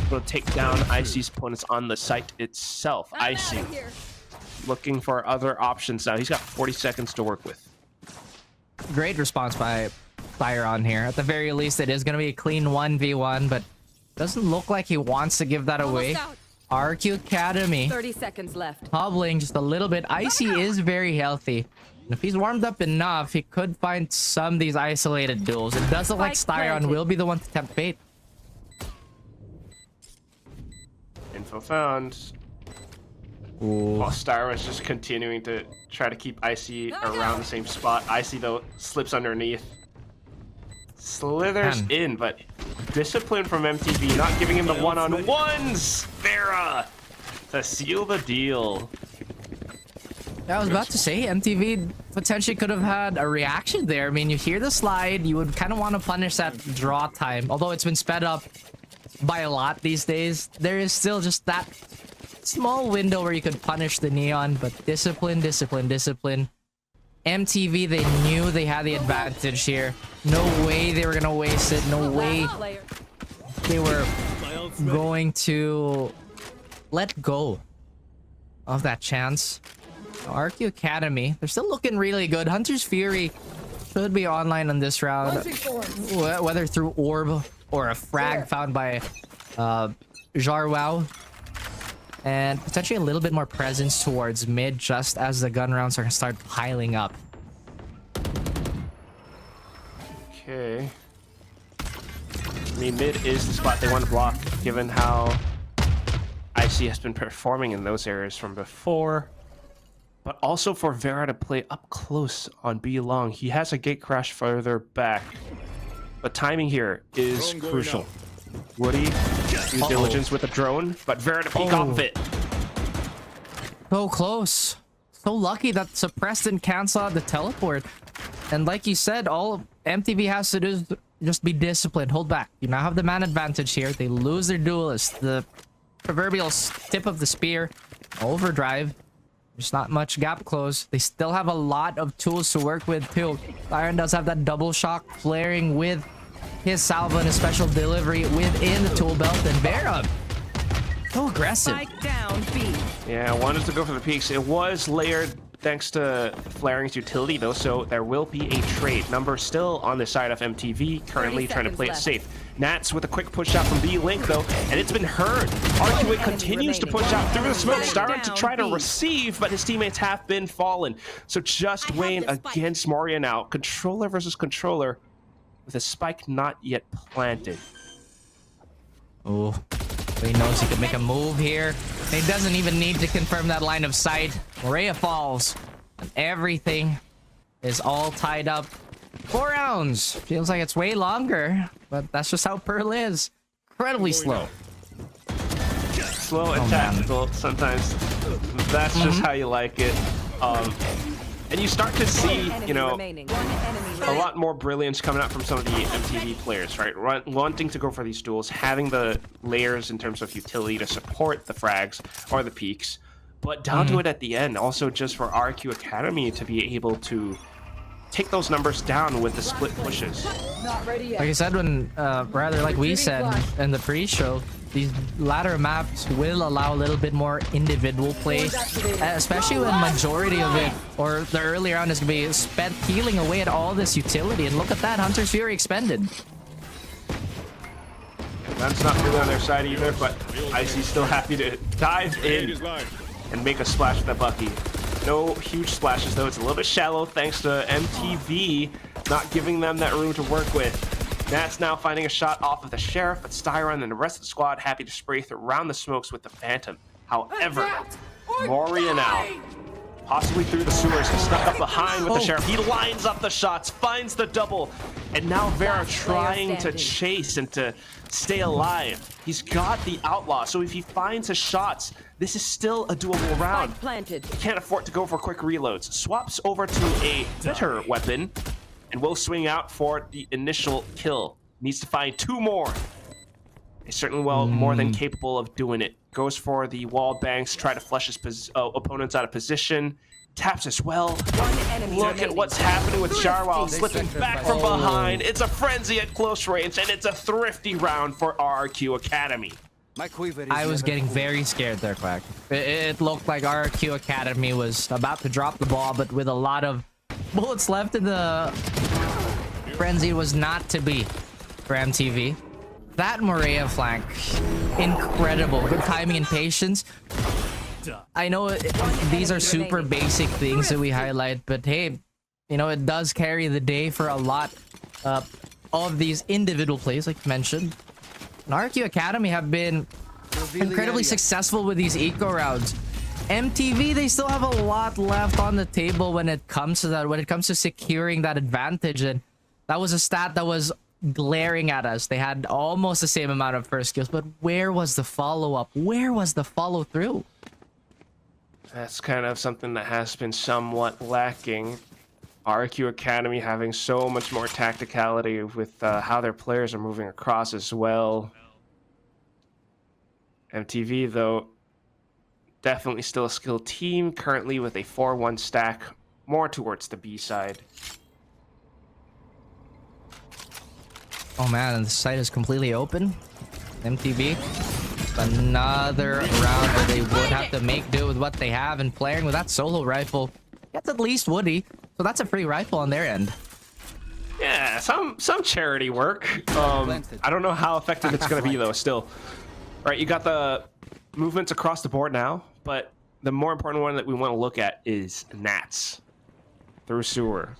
will take down Icy's opponents on the site itself. Icy looking for other options now. He's got 40 seconds to work with. Great response by Byron here. At the very least, it is going to be a clean 1v1, but doesn't look like he wants to give that away. RRQ Academy 30 seconds left. hobbling just a little bit. Icy is very healthy. And if he's warmed up enough, he could find some of these isolated duels. It does look like Styron will be the one to tempt fate. Info found. While Styron's just continuing to try to keep Icy around the same spot. Icy, though, slips underneath. Slithers in, but discipline from MTV, not giving him the one-on-ones. Vera to seal the deal. I was about to say, MTV potentially could have had a reaction there. I mean, you hear the slide, you would kind of want to punish that draw time. Although it's been sped up by a lot these days, there is still just that small window where you could punish the Neon, but discipline, discipline, discipline. MTV, they knew they had the advantage here. No way they were going to waste it. No way they were going to let go of that chance. RRQ Academy, they're still looking really good. Hunter's Fury should be online on this round, whether through orb or a frag found by Jarwow. And potentially a little bit more presence towards mid just as the gun rounds are going to start piling up. Okay. I mean, mid is the spot they want to block, given how Icy has been performing in those areas from before. But also for Vera to play up close on B long. He has a gate crash further back. But timing here is crucial. Woody, due diligence with a drone, but Vera to peek off it. So close. So lucky that suppressed and cancel out the teleport. And like you said, all MTV has to do is just be disciplined. Hold back. You now have the man advantage here. They lose their duelist. The proverbial tip of the spear. Overdrive. There's not much gap close. They still have a lot of tools to work with too. Iron does have that double shock flaring with his salvo and a special delivery within the tool belt. And Vera, so aggressive. Spike down B. Yeah, wanted to go for the peaks. It was layered thanks to Flaring's utility, though, so there will be a trade. Number still on the side of MTV, currently trying to play it safe. Nats with a quick push out from B-Link, though, and it's been heard. RQA continues to push out through the smoke, starting to try to receive, but his teammates have been fallen. So just Wayne against Moria now. Controller versus controller, with a spike not yet planted. Oh, he knows he can make a move here. He doesn't even need to confirm that line of sight. Moria falls, and everything is all tied up. 4 rounds. Feels like it's way longer, but that's just how Pearl is. Incredibly slow. Slow and tactical sometimes. That's just how you like it. And you start to see, you know, a lot more brilliance coming out from some of the MTV players, right? Wanting to go for these duels, having the layers in terms of utility to support the frags or the peaks, but down to it at the end, also just for RRQ Academy to be able to take those numbers down with the split pushes. Like I said, when rather like we said in the pre-show, these latter maps will allow a little bit more individual play, especially when majority of it, or the early round, is going to be spent peeling away at all this utility. And look at that, Hunter's Fury expended. That's not really on their side either, but Icy's still happy to dive in and make a splash with that Bucky. No huge splashes though, it's a little bit shallow thanks to MTV not giving them that room to work with. Nats now finding a shot off of the Sheriff, but Styron and the rest of the squad happy to spray around the smokes with the Phantom. However, Moria now, possibly through the sewers, stuck up behind with the Sheriff. He lines up the shots, finds the double, and now Vera trying to chase and to stay alive. He's got the Outlaw, so if he finds his shots, this is still a doable round. He can't afford to go for quick reloads. Swaps over to a better weapon, and will swing out for the initial kill. Needs to find 2 more. He's certainly more than capable of doing it. Goes for the wall banks, try to flush his opponents out of position. Taps as well. Look at what's happening with Jarwal slipping back from behind. It's a frenzy at close range, and it's a thrifty round for RRQ Academy. I was getting very scared there, Quack. It looked like RRQ Academy was about to drop the ball, but with a lot of bullets left in the frenzy, was not to be for MTV. That Moria flank, incredible. Good timing and patience. I know these are super basic things that we highlight, but hey, you know, it does carry the day for a lot of these individual plays, like you mentioned. And RRQ Academy have been incredibly successful with these eco rounds. MTV, they still have a lot left on the table when it comes to that, when it comes to securing that advantage. And that was a stat that was glaring at us. They had almost the same amount of first kills, but where was the follow-up? Where was the follow-through? That's kind of something that has been somewhat lacking. RRQ Academy having so much more tacticality with how their players are moving across as well. MTV, though, definitely still a skilled team, currently with a 4-1 stack, more towards the B side. Oh man, and the site is completely open. MTV. Another round where they would have to make do with what they have, and playing with that solo rifle gets at least Woody, so that's a free rifle on their end. Yeah, some charity work. I don't know how effective it's going to be though. Still, right? You got the movements across the board now, but the more important one that we want to look at is Nats through sewer.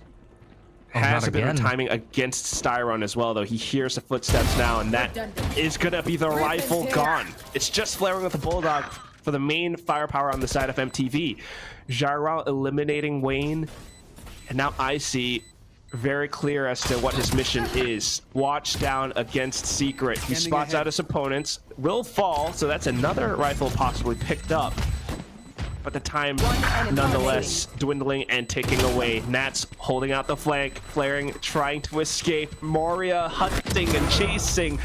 Has a bit of timing against Styron as well, though. He hears the footsteps now, and that is going to be the rifle gone. It's just flaring with the Bulldog for the main firepower on the side of MTV. Jarwal eliminating Wayne, and now Icy very clear as to what his mission is. Watch down against Secret. He spots out his opponents, will fall, so that's another rifle possibly picked up. But the time nonetheless dwindling and ticking away. Nats holding out the flank, flaring, trying to escape. Moria hunting and chasing,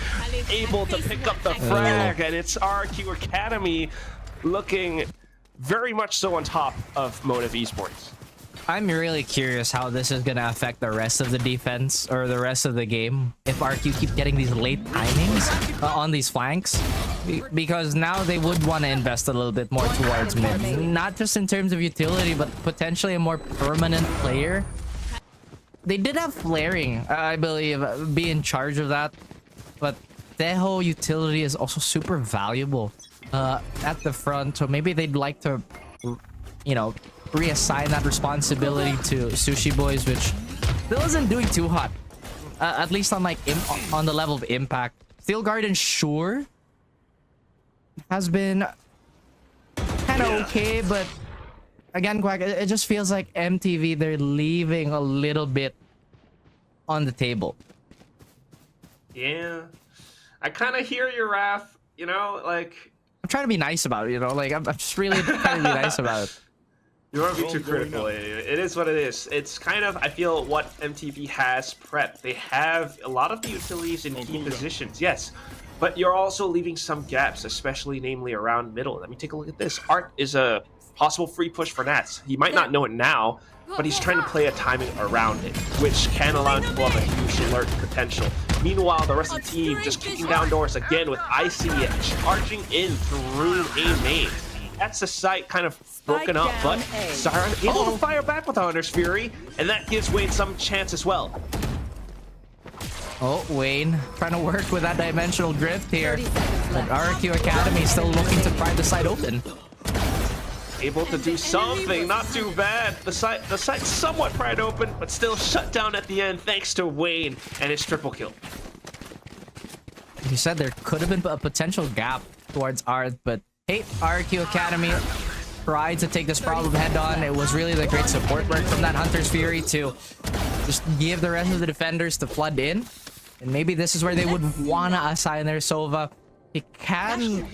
able to pick up the frag, and it's RRQ Academy looking very much so on top of Motive Esports. I'm really curious how this is gonna affect the rest of the defense or the rest of the game if RQ keep getting these late timings on these flanks, because now they would want to invest a little bit more towards mid, not just in terms of utility but potentially a more permanent player. They did have flaring, I believe, be in charge of that, but Teho utility is also super valuable at the front, so maybe they'd like to, you know, reassign that responsibility to Sushi Boys, which still isn't doing too hot, at least on like on the level of impact. Steel Garden sure has been kind of okay, but again, Quack, it just feels like MTV, they're leaving a little bit on the table. Yeah, I kind of hear you, Raph. You know, like, I'm trying to be nice about it, you know, like I'm just really trying to be nice about it. You don't want to be too critical. It is what it is. It's kind of, I feel, what MTV has prepped. They have a lot of the utilities in key positions, yes, but you're also leaving some gaps, especially namely around middle. Let me take a look at this. Art is a possible free push for Nats. He might not know it now, but he's trying to play a timing around it, which can allow him to pull up a huge alert potential. Meanwhile, the rest of the team just kicking down doors again with Icy charging in through A main. That's the site kind of broken up, but Siren able to fire back with Hunter's Fury, and that gives Wayne some chance as well. Oh, Wayne trying to work with that dimensional drift here. But RRQ Academy still looking to pry the site open. Able to do something, not too bad. The site's somewhat pried open, but still shut down at the end thanks to Wayne and his triple kill. You said there could have been a potential gap towards Art, but hey, RRQ Academy tried to take this problem head on. It was really the great support work from that Hunter's Fury to just give the rest of the defenders to flood in. And maybe this is where they would want to assign their Sova. It can...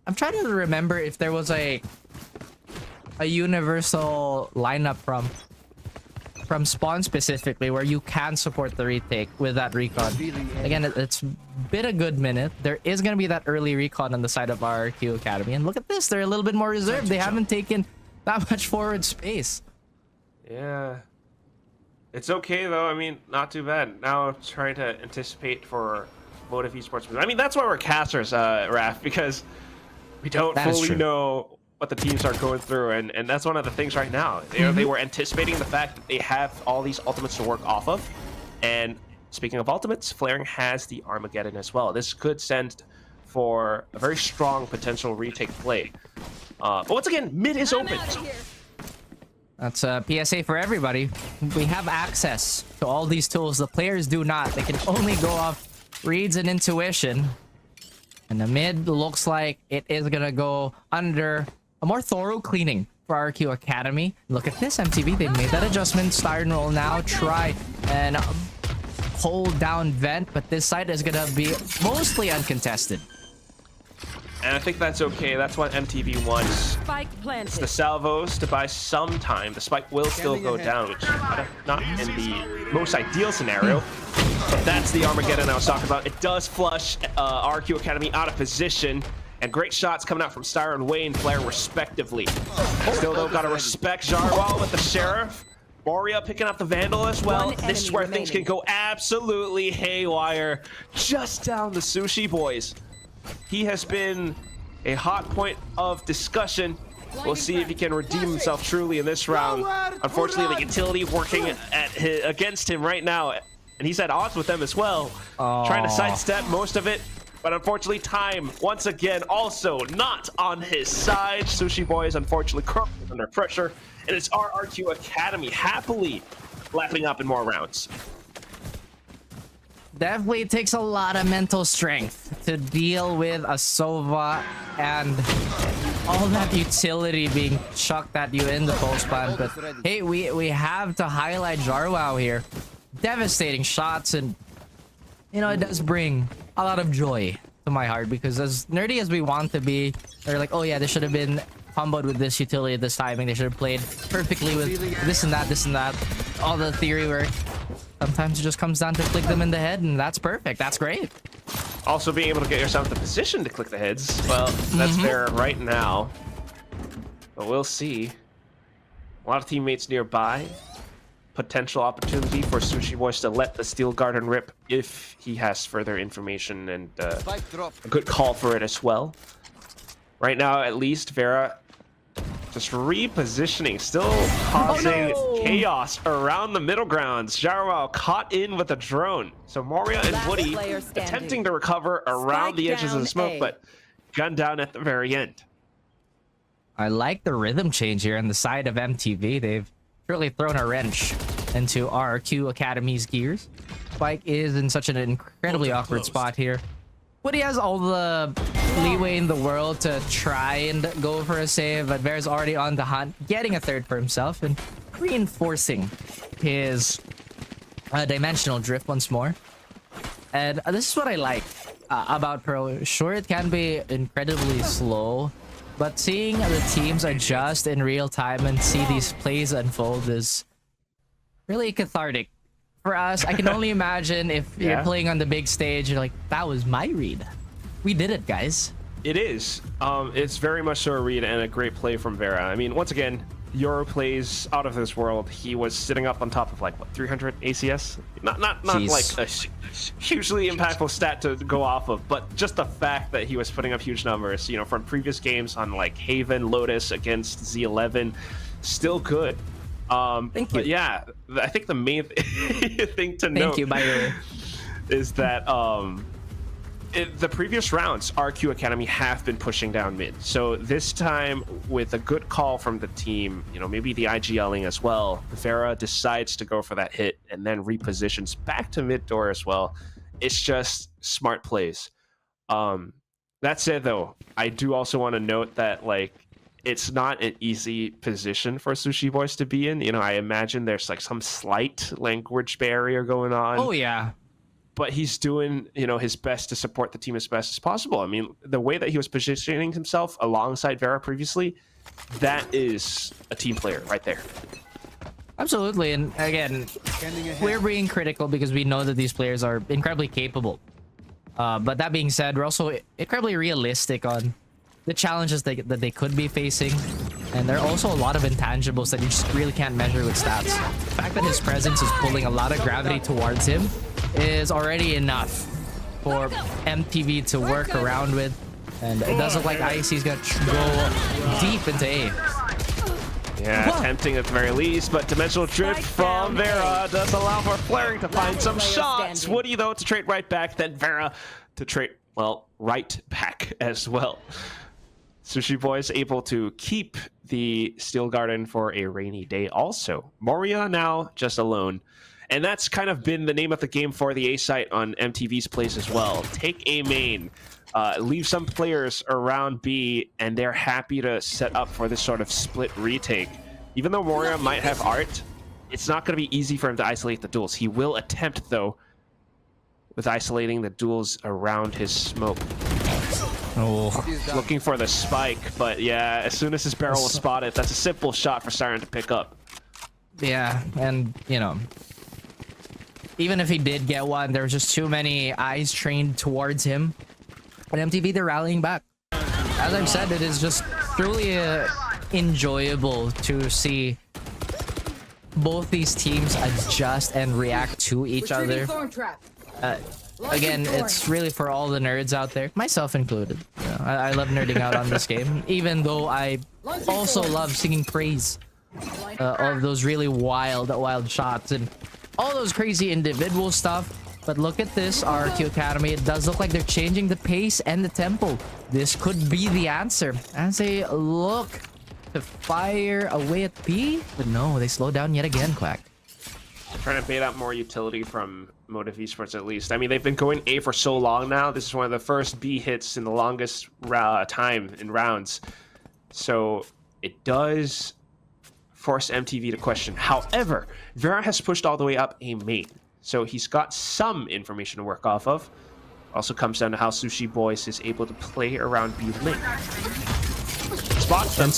I'm trying to remember if there was a universal lineup from Spawn specifically where you can support the retake with that recon. Again, it's been a good minute. There is going to be that early recon on the side of RRQ Academy. And look at this, they're a little bit more reserved. They haven't taken that much forward space. Yeah. It's okay though. I mean, not too bad. Now trying to anticipate for Motive Esports. I mean, that's why we're casters, Raph, because we don't fully know what the teams are going through, and that's one of the things right now. They were anticipating the fact that they have all these ultimates to work off of, and speaking of ultimates, Flaring has the Armageddon as well. This could send for a very strong potential retake play. But once again, mid is open. That's a PSA for everybody. We have access to all these tools. The players do not. They can only go off reads and intuition. And the mid looks like it is gonna go under a more thorough cleaning for RQ Academy. Look at this, MTV. They made that adjustment. Start will now try and hold down Vent, but this side is gonna be mostly uncontested. And I think that's okay. That's what MTV wants. Spike planted. It's the salvos to buy some time. The spike will still go down, which is not in the most ideal scenario. But that's the Armageddon I was talking about. It does flush RQ Academy out of position. And great shots coming out from Styra and Wayne Flair, respectively. Still, though, gotta respect Jarwal with the Sheriff. Moria picking up the Vandal as well. This is where things can go absolutely haywire. Just down the Sushi Boys. He has been a hot point of discussion. We'll see if he can redeem himself truly in this round. Unfortunately, the utility working against him right now. And he's at odds with them as well. Trying to sidestep most of it. But unfortunately, time, once again, also not on his side. Sushi Boys, unfortunately, crumpled under pressure. And it's RRQ Academy happily lapping up in more rounds. Definitely takes a lot of mental strength to deal with a Sova and all that utility being chucked at you in the pulse band. But hey, we have to highlight Jarwao here. Devastating shots, and you know, it does bring a lot of joy to my heart, because as nerdy as we want to be, they're like, oh yeah, they should have been comboed with this utility at this timing. They should have played perfectly with this and that, all the theory work. Sometimes it just comes down to click them in the head, and that's perfect. That's great. Also being able to get yourself in the position to click the heads, well, that's there right now. But we'll see A lot of teammates nearby. Potential opportunity for Sushi Boys to let the Steel Garden rip if he has further information and a good call for it as well. Right now, at least, Vera just repositioning, still causing chaos around the middle grounds. Jarwell caught in with a drone. So Moria and Woody attempting to recover around the edges of the smoke, but gunned down at the very end. I like the rhythm change here on the side of MTV. They've really thrown a wrench into RRQ Academy's gears. Spike is in such an incredibly awkward spot here. Woody has all the leeway in the world to try and go for a save, but Vera's already on the hunt, getting a third for himself and reinforcing his dimensional drift once more. And this is what I like about Pro. Sure, it can be incredibly slow, but seeing the teams adjust in real time and see these plays unfold is really cathartic. For us, I can only imagine if you're playing on the big stage, you're like, that was my read. We did it, guys. It is. It's very much so a read and a great play from Vera. I mean, once again, Euro plays out of this world. He was sitting up on top of like, what, 300 ACS? Not like a hugely impactful stat to go off of, but just the fact that he was putting up huge numbers, you know, from previous games on like Haven, Lotus against Z11, still good. Thank you. But yeah, I think the main thing to note is that the previous rounds, RRQ Academy have been pushing down mid. So this time, with a good call from the team, you know, maybe the IGLing as well, Vera decides to go for that hit and then repositions back to mid door as well. It's just smart plays. That said, though, I do also want to note that, like, it's not an easy position for Sushi Boys to be in. You know, I imagine there's like some slight language barrier going on. Oh, yeah. But he's doing, you know, his best to support the team as best as possible. I mean, the way that he was positioning himself alongside Vera previously, that is a team player right there. Absolutely. And again, we're being critical because we know that these players are incredibly capable. But that being said, we're also incredibly realistic on the challenges that they could be facing. And there are also a lot of intangibles that you just really can't measure with stats. The fact that his presence is pulling a lot of gravity towards him is already enough for MTV to work around with. And it does look like IC's gonna go deep into A. Yeah, tempting at the very least, but dimensional drift from Vera does allow for Flaring to find some shots. Woody, though, to trade right back, then Vera to trade, well, right back as well. Sushi Boys able to keep the Steel Garden for a rainy day also. Moria now just alone. And that's kind of been the name of the game for the A site on MTV's plays as well. Take A main, leave some players around B, and they're happy to set up for this sort of split retake. Even though Moria might have art, it's not going to be easy for him to isolate the duels. He will attempt, though, with isolating the duels around his smoke. Oh, looking for the spike, but yeah, as soon as his barrel was spotted, that's a simple shot for Siren to pick up. Yeah, and, you know, even if he did get one, there was just too many eyes trained towards him. But MTV, they're rallying back. As I've said, it is just truly enjoyable to see both these teams adjust and react to each other. Again, it's really for all the nerds out there, myself included. You know, I love nerding out on this game, even though I also love singing praise of those really wild shots and all those crazy individual stuff. But look at this RRQ Academy. It does look like they're changing the pace and the tempo. This could be the answer as they look to fire away at B. But no, they slow down yet again, Quack. Trying to bait out more utility from Motive Esports at least. I mean, they've been going A for so long now. This is one of the first B hits in the longest time in rounds. So it does force MTV to question. However, Vera has pushed all the way up A main. So he's got some information to work off of. Also comes down to how Sushi Boys is able to play around B lane. Spots them.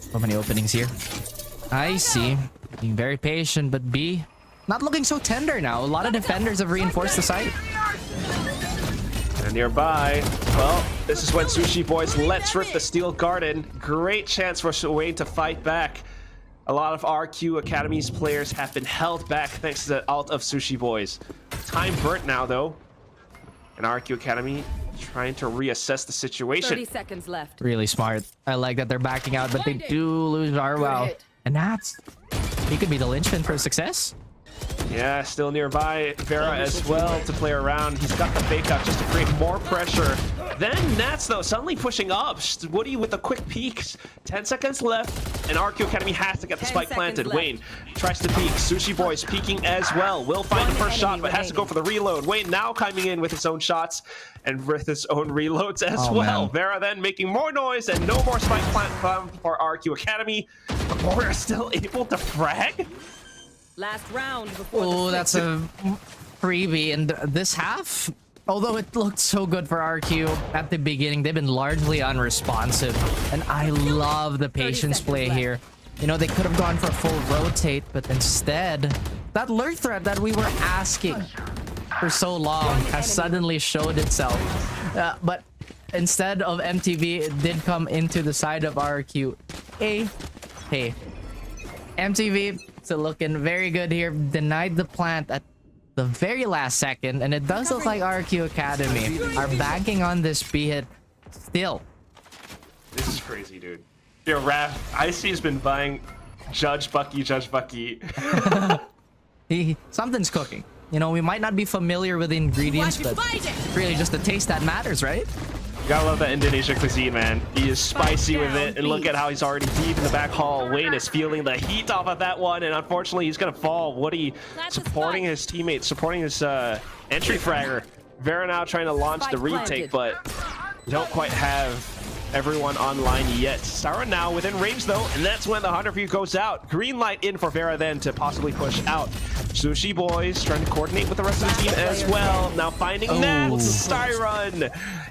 So many openings here. I see. Being very patient, but B not looking so tender now. A lot of defenders have reinforced the site. nearby. Well, this is when Sushi Boys lets rip the Steel Garden. Great chance for Wayne to fight back. A lot of RQ Academy's players have been held back thanks to the ult of Sushi Boys. Time burnt now, though. And RQ Academy trying to reassess the situation. 30 seconds left. Really smart. I like that they're backing out, but they do lose Jarwell. And he could be the linchpin for success. Yeah, still nearby. Vera as well to play around. He's got the fake out just to create more pressure. Then Nats, though, suddenly pushing up. Woody with the quick peeks. 10 seconds left, and RQ Academy has to get the spike planted. left. Wayne tries to peek. Sushi Boys peeking as well. Will find the first shot, but has to go for the reload. Wayne now coming in with his own shots and with his own reloads as well. Man. Vera then making more noise, and no more spike plant for RQ Academy. But Moria still able to frag? Last round before Oh, the that's a freebie. And this half, although it looked so good for RQ at the beginning, they've been largely unresponsive. And I love the patience play here. You know, they could have gone for a full rotate, but instead, that lurk threat that we were asking for so long has suddenly showed itself. But instead of MTV, it did come into the side of RQ. Hey, MTV still looking very good here. Denied the plant at the very last second, and it does look like RQ Academy are banking on this B hit still. This is crazy, dude. Yo, Raph, Icy has been buying Judge Bucky. Something's cooking. You know, we might not be familiar with the ingredients, but it's really just the taste that matters, right? You gotta love that Indonesia cuisine, man. He is spicy with it, and look at how he's already deep in the back hall. Wayne is feeling the heat off of that one, and unfortunately, he's gonna fall. Woody supporting his teammates, supporting his entry fragger. Vera now trying to launch the retake, but don't quite have everyone online yet. Sarah now within range, though, and that's when the 100 view goes out. Green light in for Vera then to possibly push out. Sushi Boys trying to coordinate with the rest of the team as well. Now finding Nats, Styron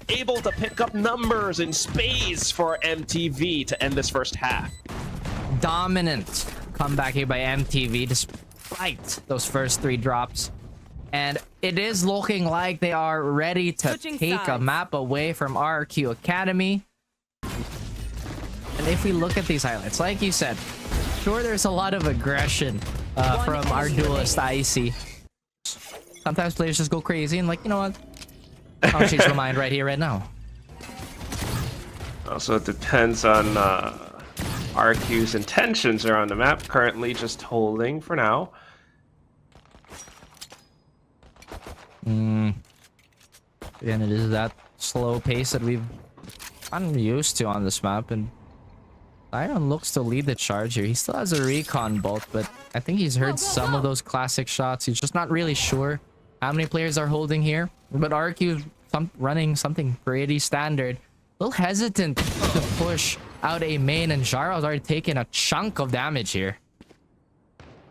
able to pick up numbers in spades for MTV to end this first half. Dominant comeback here by MTV despite those first 3 drops. And it is looking like they are ready to take a map away from RRQ Academy. And if we look at these highlights, like you said, sure, there's a lot of aggression from our duelist Icy. Sometimes players just go crazy and like, you know what? I'll change my mind right here, right now. Also, it depends on RQ's intentions around the map. Currently just holding for now. Again, it is that slow pace that we've gotten used to on this map, and Iron looks to lead the charge here. He still has a recon bolt, but I think he's heard some of those classic shots. He's just not really sure how many players are holding here. But RQ is running something pretty standard. A little hesitant to push out a main, and Jarl's already taken a chunk of damage here.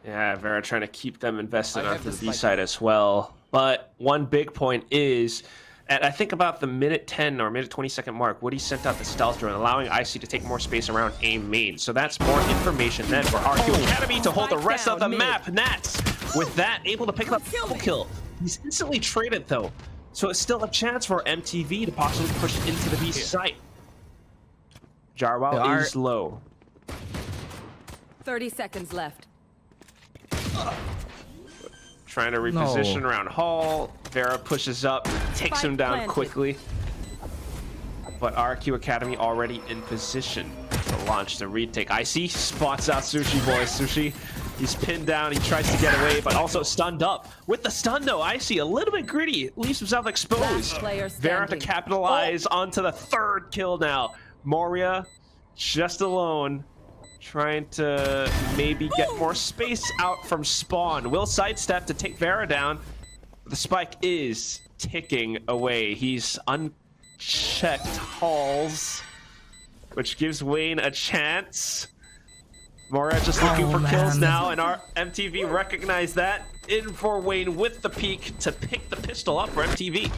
Yeah, Vera trying to keep them invested onto the B side as well. But one big point is, at I think about the minute 10 or minute 20-second mark, Woody sent out the stealth drone, allowing Icy to take more space around A main. So that's more information then for RQ Academy to hold the rest of the map. Nats, with that, able to pick up double kill. He's instantly traded though, so it's still a chance for MTV to possibly push into the B site. Jarwell is low. 30 seconds left. Trying to reposition around Hall. Vera pushes up, takes him down quickly. But RQ Academy already in position to launch the retake. Icy spots out Sushi Boy. Sushi, he's pinned down. He tries to get away, but also stunned up. With the stun though, Icy a little bit greedy. Leaves himself exposed. Vera to capitalize onto the 3rd kill now. Moria just alone. Trying to maybe get more space out from spawn. Will sidestep to take Vera down. The spike is ticking away. He's unchecked Halls, which gives Wayne a chance. Moria just looking for kills now, and our MTV recognized that. In for Wayne with the peek to pick the pistol up for MTV.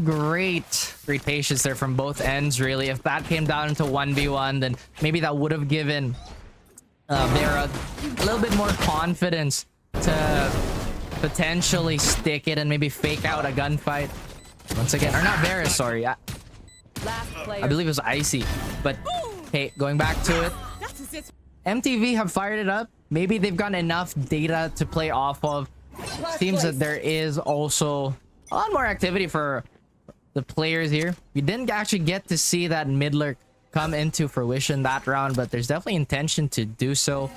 Great patience there from both ends, really. If that came down into 1v1, then maybe that would have given Vera a little bit more confidence to potentially stick it and maybe fake out a gunfight. Once again, or not Varus, sorry. Last player. I believe it was Icy. But hey, going back to it, MTV have fired it up. Maybe they've got enough data to play off of. Seems that there is also a lot more activity for the players here. We didn't actually get to see that mid lurk come into fruition that round, but there's definitely intention to do so.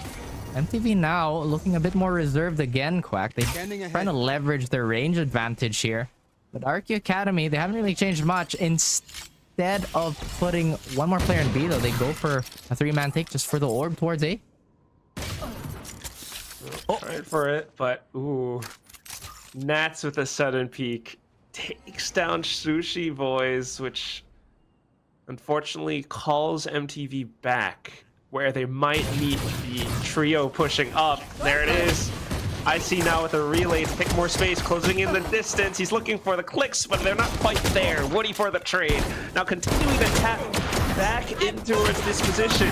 MTV now looking a bit more reserved again, Quack. They're trying to leverage their range advantage here. But RRQA Academy, they haven't really changed much. Instead of putting one more player in B, though, they go for a 3-man take just for the orb towards A. Trying for it, but ooh. Nats with a sudden peek takes down Sushi Boys, which unfortunately calls MTV back, where they might meet the trio pushing up. There it is. I see now with a relay to pick more space, closing in the distance. He's looking for the clicks, but they're not quite there. Woody for the trade. Now continuing to tap back into this position.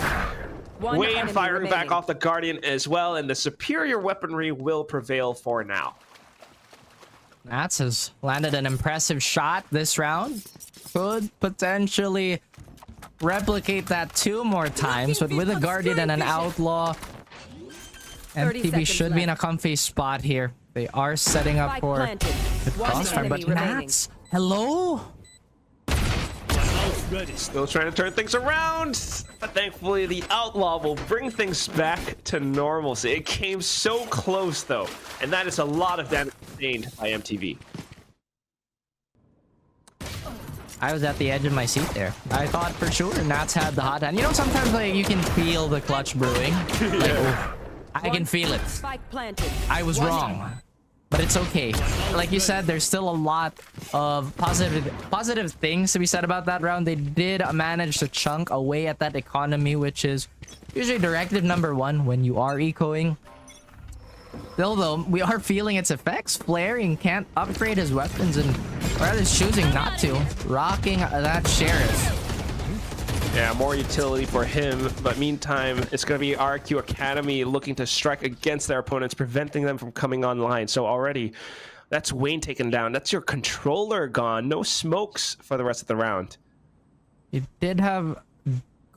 Wayne firing back off the Guardian as well, and the superior weaponry will prevail for now. Nats has landed an impressive shot this round. Could potentially replicate that 2 more times, but with a Guardian and an Outlaw, MTV should be in a comfy spot here. They are setting up for the crossfire, but Nats, hello? Still trying to turn things around, but thankfully the Outlaw will bring things back to normalcy. It came so close though, and that is a lot of damage sustained by MTV. I was at the edge of my seat there. I thought for sure Nats had the hot hand. You know, sometimes like you can feel the clutch brewing. Like, oh, I can feel it. I was wrong. But it's okay. Like you said, there's still a lot of positive things to be said about that round. They did manage to chunk away at that economy, which is usually directive number 1 when you are ecoing. Still though, we are feeling its effects. Flaring can't upgrade his weapons and rather is choosing not to. Rocking that Sheriff. Yeah, more utility for him, but meantime, it's going to be RRQ Academy looking to strike against their opponents, preventing them from coming online. So already, that's Wayne taken down. That's your controller gone. No smokes for the rest of the round. It did have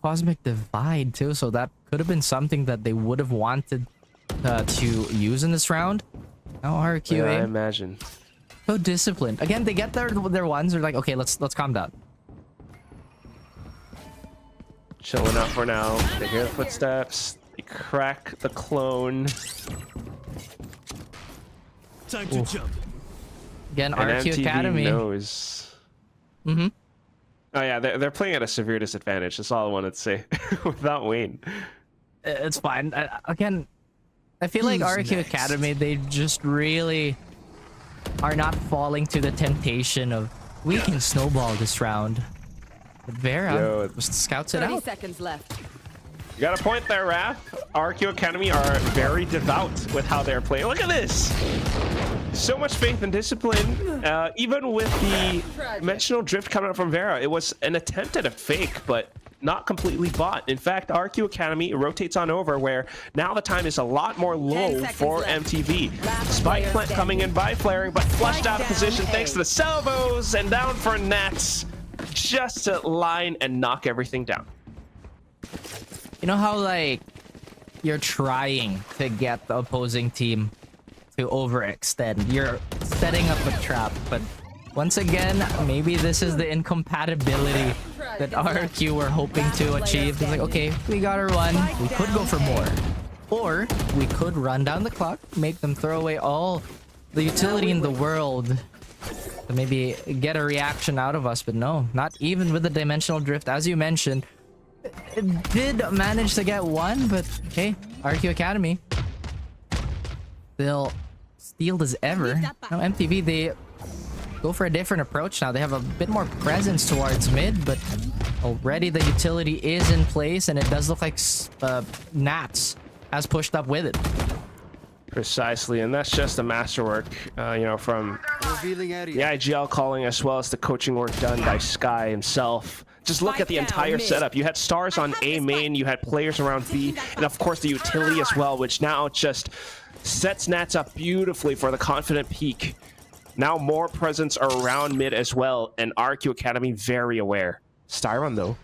Cosmic Divide too, so that could have been something that they would have wanted to use in this round. Now RRQA, yeah, I imagine. So disciplined. Again, they get their ones. They're like, okay, let's calm down. Chilling out for now. They hear the footsteps. They crack the clone. Time to jump. Again, and RRQ MTV Academy knows. Oh yeah, they're playing at a severe disadvantage. That's all I wanted to say. Without Wayne, it's fine. Again, I feel like RRQ Academy, they just really are not falling to the temptation of we can snowball this round. But Vera just scouts it out. 30 seconds left. You got a point there, Raph. RRQ Academy are very devout with how they're playing. Look at this. So much faith and discipline. Even with the dimensional drift coming up from Vera, it was an attempt at a fake, but not completely bought. In fact, RRQ Academy rotates on over, where now the time is a lot more low for MTV. Spike plant coming in by flaring, but flushed out of position thanks to the salvos, and down for Nats, just to line and knock everything down. You know how like you're trying to get the opposing team to overextend? You're setting up a trap, but once again, maybe this is the incompatibility that RRQ were hoping to achieve. It's like, okay, we got our one. We could go for more. Or we could run down the clock, make them throw away all the utility in the world to maybe get a reaction out of us. But no, not even with the dimensional drift. As you mentioned, it did manage to get one, but hey, RRQ Academy still steeled as ever. Now MTV, they go for a different approach now. They have a bit more presence towards mid, but already the utility is in place, and it does look like Nats has pushed up with it. Precisely, and that's just a masterwork, you know, from the IGL calling, as well as the coaching work done by Sky himself. Just look at the entire setup. You had stars on A main, you had players around B, and of course the utility as well, which now just sets Nats up beautifully for the confident peak. Now more presence around mid as well, and RQ Academy very aware. Styron though.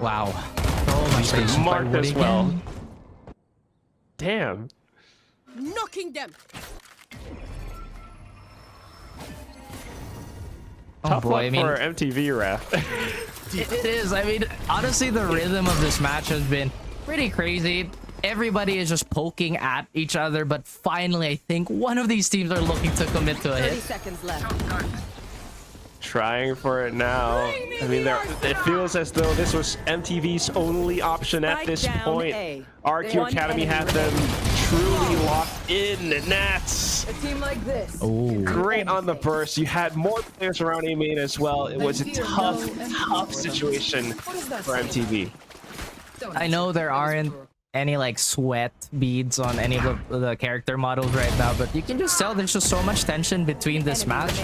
Wow. Oh my goodness. Marked as well. Damn. Knocking them. Oh Tough boy, luck I mean, for MTV, Raf. it is. I mean, honestly, the rhythm of this match has been pretty crazy. Everybody is just poking at each other, but finally, I think one of these teams are looking to commit to a 30 hit. seconds left. Trying for it now. I mean, it feels as though this was MTV's only option at this point. RQ Academy had them truly locked in. Nats. A team like this. Oh, Great on the burst. You had more players around A main as well. It was a tough situation for MTV. I know there aren't any like sweat beads on any of the character models right now, but you can just tell there's just so much tension between this match.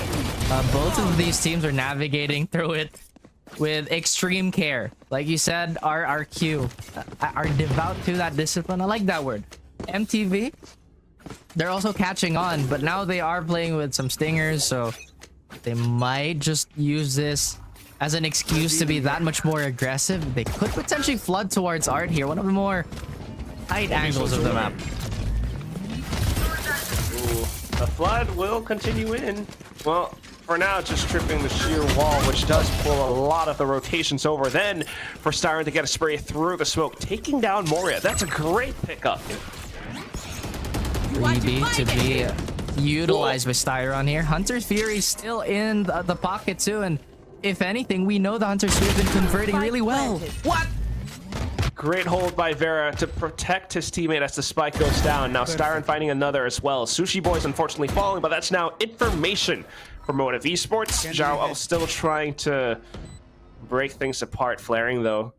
Both of these teams are navigating through it with extreme care. Like you said, RRQ are devout to that discipline. I like that word. MTV, they're also catching on, but now they are playing with some stingers, so they might just use this as an excuse to be that much more aggressive. They could potentially flood towards Art here, one of the more tight angles of the map. Ooh, the flood will continue in. Well, for now, just tripping the sheer wall, which does pull a lot of the rotations over. Then for Styron to get a spray through the smoke, taking down Moria. That's a great pickup. 3B to be utilized by Styron here. Hunter's Fury is still in the pocket too, and if anything, we know the Hunter's Fury have been converting really well. What? Great hold by Vera to protect his teammate as the spike goes down. Now Styron finding another as well. Sushi Boy's unfortunately falling, but that's now information for Motive Esports. Zhao still trying to break things apart. Flaring though.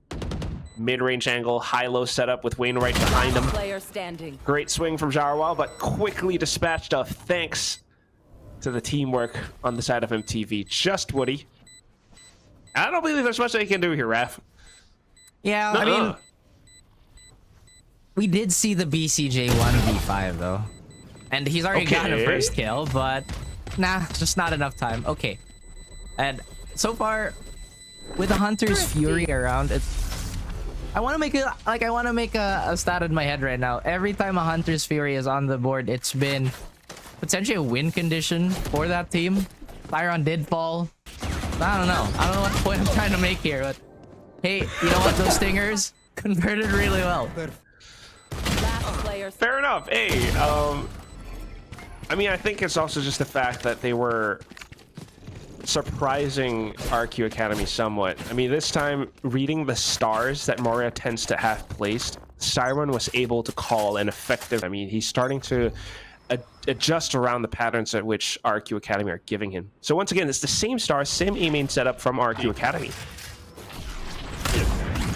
Mid-range angle, high-low setup with Wainwright behind him. Player standing. Great swing from Jarwal, but quickly dispatched off thanks to the teamwork on the side of MTV. Just Woody. I don't believe there's much they can do here, Raph. Yeah, I mean, we did see the BCJ 1v5 though, and he's already gotten a first kill, but nah, just not enough time. Okay, and so far with the Hunter's Fury around, I want to make it like I want to make a stat in my head right now. Every time a Hunter's Fury is on the board, it's been potentially a win condition for that team. Tyron did fall. I don't know what point I'm trying to make here, but hey, you know what? Those stingers converted really well. Fair enough. Hey, I mean, I think it's also just the fact that they were surprising RQ Academy somewhat. I mean, this time, reading the stars that Moria tends to have placed, Styron was able to call an effective... I mean, he's starting to adjust around the patterns at which RQ Academy are giving him. So once again, it's the same stars, same A-main setup from RQ Academy.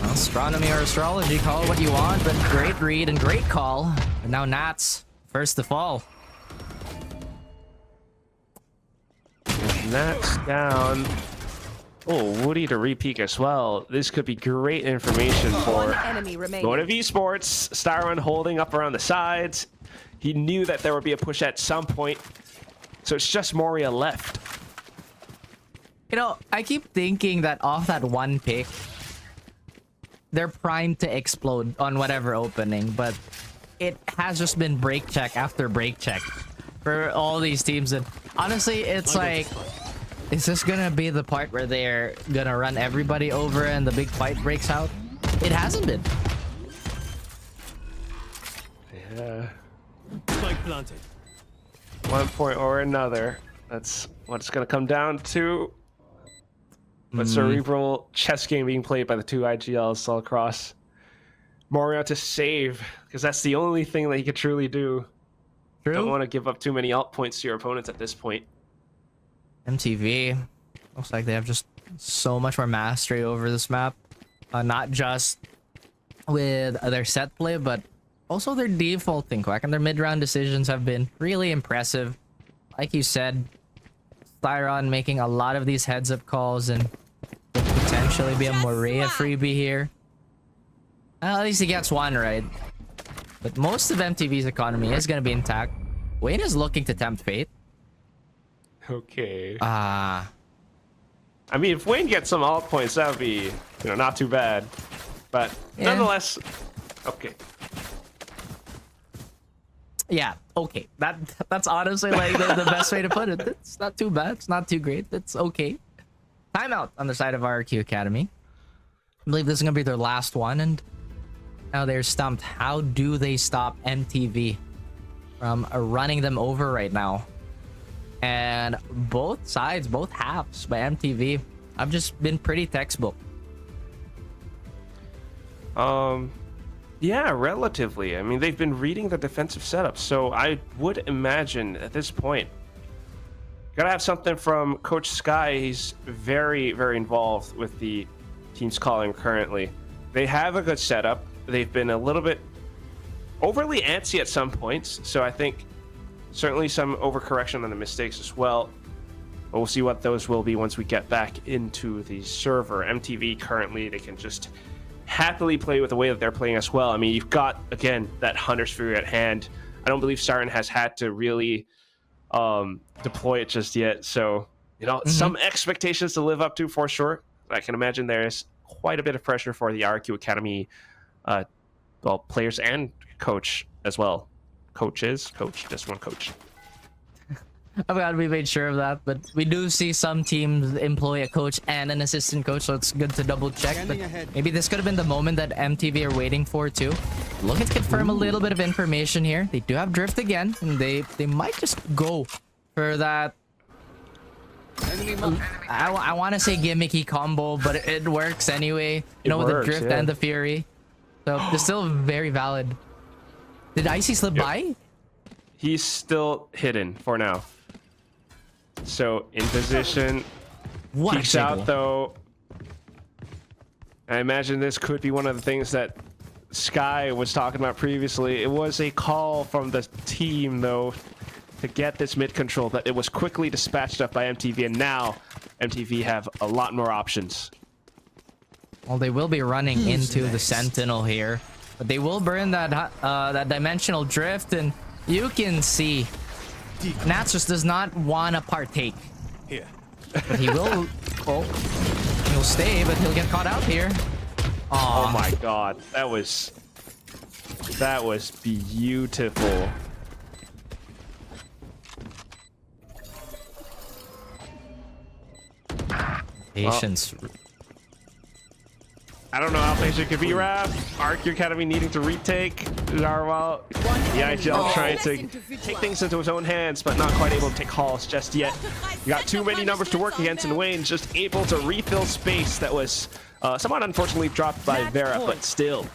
Well, astronomy or astrology, call it what you want, but great read and great call. And now Nats, first to fall. Nats down. Oh, Woody to re-peek as well. This could be great information for Motive Esports. Styron holding up around the sides. He knew that there would be a push at some point. So it's just Moria left. You know, I keep thinking that off that one pick, they're primed to explode on whatever opening, but it has just been break check after break check for all these teams. And honestly, it's like, is this gonna be the part where they're gonna run everybody over and the big fight breaks out? It hasn't been. Yeah. Planted. One point or another. That's what it's gonna come down to. But cerebral chess game being played by the two IGLs all across. Moria to save, because that's the only thing that he could truly do. True. Don't want to give up too many alt points to your opponents at this point. MTV looks like they have just so much more mastery over this map. Not just with their set play, but also their defaulting, Quack, and their mid-round decisions have been really impressive. Like you said, Styron making a lot of these heads-up calls and could potentially be a Moria freebie here. At least he gets one right. But most of MTV's economy is going to be intact. Wayne is looking to tempt fate. Okay. Ah. I mean, if Wayne gets some alt points, that would be, not too bad. But nonetheless, okay. Yeah, okay. That's honestly like the best way to put it. It's not too bad. It's not too great. It's okay. Timeout on the side of RRQ Academy. I believe this is gonna be their last one, and now they're stumped. How do they stop MTV from running them over right now? And both sides, both halves by MTV, I've just been pretty textbook. Yeah, relatively. I mean, they've been reading the defensive setup, so I would imagine at this point, gotta have something from Coach Sky. He's very, very involved with the team's calling currently. They have a good setup. They've been a little bit overly antsy at some points, so I think certainly some overcorrection on the mistakes as well. But we'll see what those will be once we get back into the server. MTV currently, they can just happily play with the way that they're playing as well. I mean, you've got, again, that Hunter's Fury at hand. I don't believe Siren has had to really deploy it just yet. So, some expectations to live up to for sure. I can imagine there's quite a bit of pressure for the RRQ Academy, players and coach as well. Coach, just one coach. I've got to be made sure of that, but we do see some teams employ a coach and an assistant coach, so it's good to double check. But maybe this could have been the moment that MTV are waiting for too. Looking to confirm a little bit of information here. They do have drift again, and they might just go for that. I want to say gimmicky combo, but it works anyway. With the drift and the fury, so they're still very valid. Did Icy slip by? He's still hidden for now. So in position, peeks out though. I imagine this could be one of the things that Sky was talking about previously. It was a call from the team though to get this mid control, but it was quickly dispatched up by MTV, and now MTV have a lot more options. Well, they will be running into the Sentinel here, but they will burn that dimensional drift, and you can see Nats just does not want to partake. Here. But he will. He'll stay, but he'll get caught out here. Oh my god, that was beautiful. Patience. I don't know how patient could be, Raph. RRQ Academy needing to retake. Narwhal, the IGL trying to take things into his own hands, but not quite able to take calls just yet. You got too many numbers to work against, and Wayne just able to refill space that was somewhat unfortunately dropped by Vera, but still,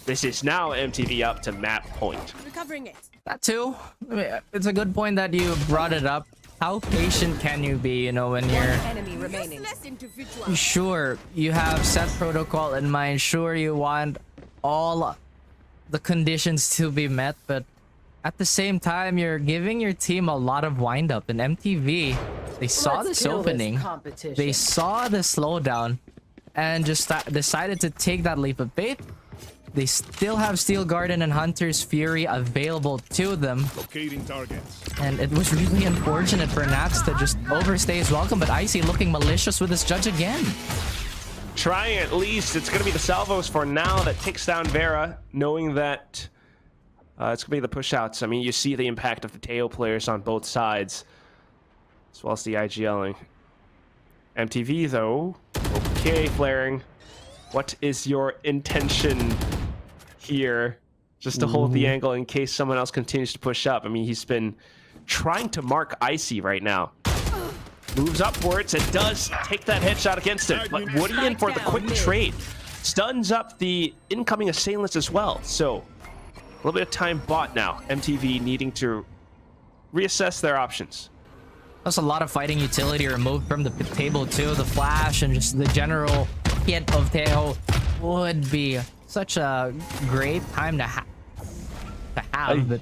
this is now MTV up to map point. Recovering it. That too. I mean, it's a good point that you brought it up. How patient can you be, when you're Enemy remaining. sure you have set protocol in mind, sure you want all the conditions to be met, but at the same time you're giving your team a lot of wind up. And MTV, they saw this opening, they saw the slowdown, and just decided to take that leap of faith. They still have Steel Garden and Hunter's Fury available to them. Locating targets. And it was really unfortunate for Nats to just overstay his welcome, but Icy looking malicious with his judge again. Trying at least. It's going to be the salvos for now that takes down Vera, knowing that it's going to be the push-outs. I mean, you see the impact of the Teo players on both sides, as well as the IGLing. MTV, though. Okay, flaring. What is your intention here? Just to hold the angle in case someone else continues to push up. I mean, he's been trying to mark Icy right now. Moves upwards and does take that headshot against him. But Woody in for the quick trade. Stuns up the incoming assailants as well. So, a little bit of time bought now. MTV needing to reassess their options. That's a lot of fighting utility removed from the table too. The flash and just the general hit of Teo would be such a great time to have. But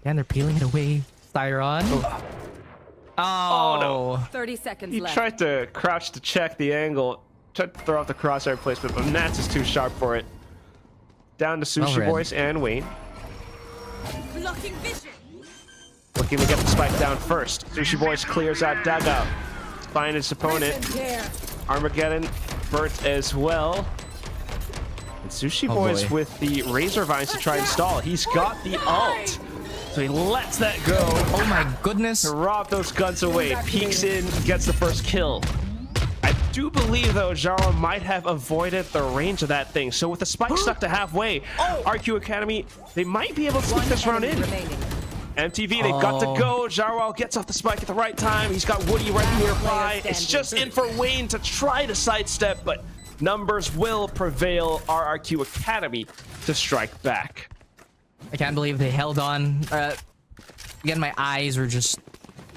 again, they're peeling it away. Styron. Oh no. 30 seconds He left. tried to crouch to check the angle. Tried to throw off the crosshair placement, but Nats is too sharp for it. Down to Sushi Boys and Wayne. Blocking vision. looking to get the spike down first. Sushi Boys clears out dugout. Find his opponent. Armageddon burnt as well. And Sushi Boys boy. with the Razor Vines to try and stall. He's got the ult. So he lets that go. Oh my goodness. To rob those guns away. Peeks in, gets the first kill. I do believe, though, Jaro might have avoided the range of that thing. So with the spike stuck to halfway, RQ Academy, they might be able to sneak this round in. MTV, they've got to go. Jarwell gets off the spike at the right time. He's got Woody right nearby. It's just in for Wayne to try to sidestep, but numbers will prevail. RRQ Academy to strike back. I can't believe they held on. Again, my eyes were just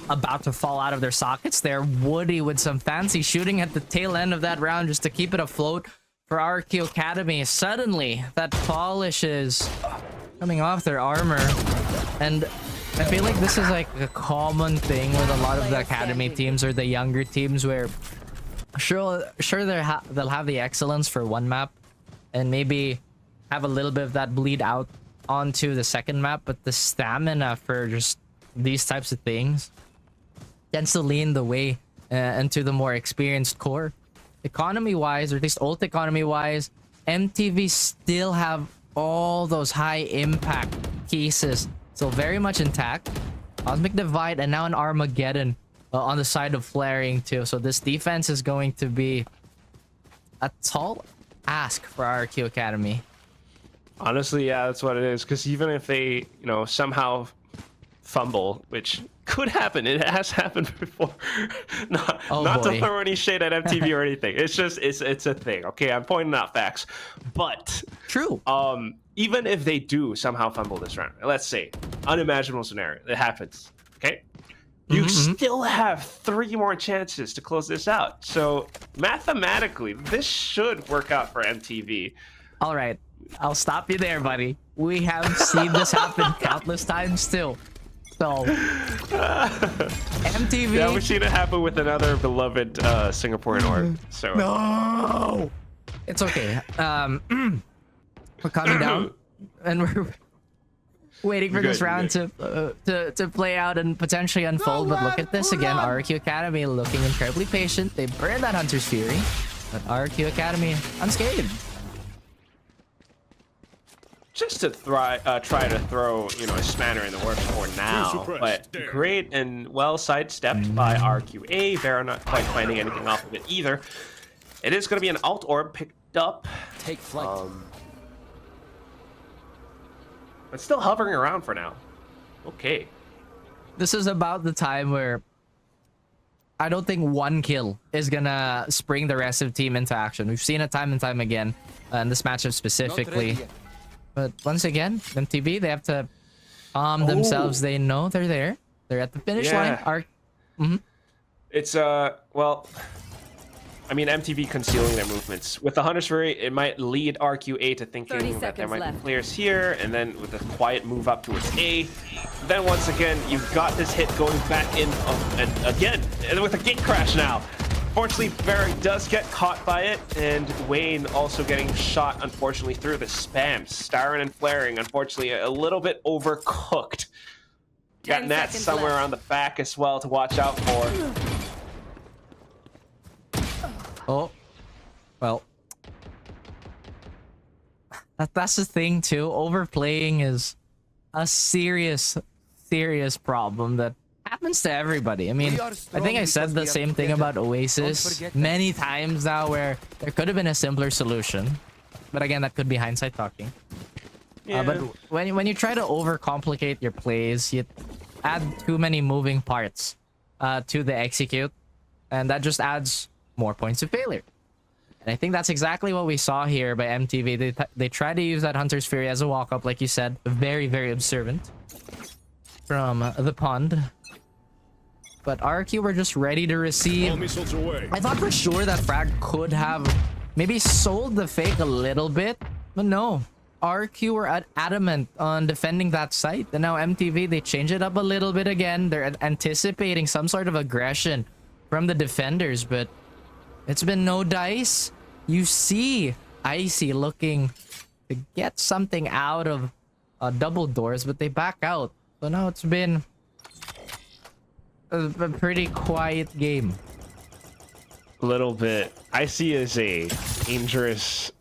about to fall out of their sockets there. Woody with some fancy shooting at the tail end of that round just to keep it afloat for RRQ Academy. Suddenly, that polish is coming off their armor. And I feel like this is like a common thing with a lot of the academy teams or the younger teams where sure they'll have the excellence for one map and maybe have a little bit of that bleed out onto the second map, but the stamina for just these types of things tends to lean the way into the more experienced core. Economy wise, or at least ult economy wise, MTV still have all those high impact pieces. So very much intact. Cosmic Divide and now an Armageddon on the side of flaring too. So this defense is going to be a tall ask for RRQ Academy. Honestly, yeah, that's what it is. Because even if they, somehow fumble, which could happen, it has happened before. not to throw any shade at MTV or anything. It's just it's a thing. Okay, I'm pointing out facts. But true. Even if they do somehow fumble this round, let's say, unimaginable scenario, it happens, okay? You still have 3 more chances to close this out. So mathematically, this should work out for MTV. All right, I'll stop you there, buddy. We have seen this happen countless times too. So, MTV... Yeah, we've seen it happen with another beloved Singaporean org, so... No! It's okay. We're coming down, and we're waiting for this round to play out and potentially unfold. But look at this again. RRQ Academy looking incredibly patient. They burned that Hunter's Fury, but RRQ Academy unscathed. Just to try to throw, a spanner in the works for now, but great and well sidestepped by RQA. Vera not quite finding anything off of it either. It is going to be an alt orb picked up. Take flight. But still hovering around for now. Okay. This is about the time where I don't think one kill is gonna spring the rest of the team into action. We've seen it time and time again in this matchup specifically. But once again, MTV, they have to calm themselves. They know they're there. They're at the finish line. It's well, I mean, MTV concealing their movements. With the Hunter's Fury, it might lead RQA to thinking that there might be players here, and then with a quiet move up towards A. Then once again, you've got this hit going back in, and again, and with a gate crash now. Fortunately, Barry does get caught by it, and Wayne also getting shot, unfortunately, through the spam. Starring and flaring, unfortunately, a little bit overcooked. Got Nat somewhere around the back as well to watch out for. Oh, well, that's the thing too. Overplaying is a serious problem that happens to everybody. I mean, I think I said the same thing about Oasis many times now, where there could have been a simpler solution, but again, that could be hindsight talking. Yeah. But when you try to overcomplicate your plays, you add too many moving parts to the execute, and that just adds more points of failure. And I think that's exactly what we saw here by MTV. They try to use that Hunter's Fury as a walk-up, like you said. Very, very observant from the pond. But RQ were just ready to receive. I thought for sure that Frag could have maybe sold the fake a little bit, but no. RQ were adamant on defending that site. And now MTV, they change it up a little bit again. They're anticipating some sort of aggression from the defenders, but it's been no dice. You see Icy looking to get something out of double doors, but they back out. So now it's been a pretty quiet game. A little bit. Icy is a dangerous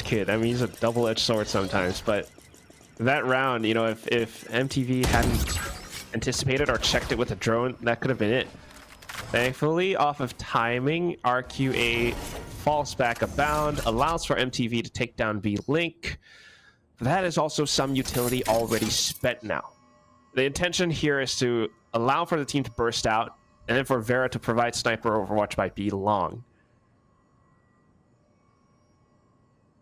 kid. I mean, he's a double-edged sword sometimes, but that round, you know, if MTV hadn't anticipated or checked it with a drone, that could have been it. Thankfully, off of timing, RQA falls back abound, allows for MTV to take down B-Link. That is also some utility already spent now. The intention here is to allow for the team to burst out, and then for Vera to provide sniper overwatch by B long.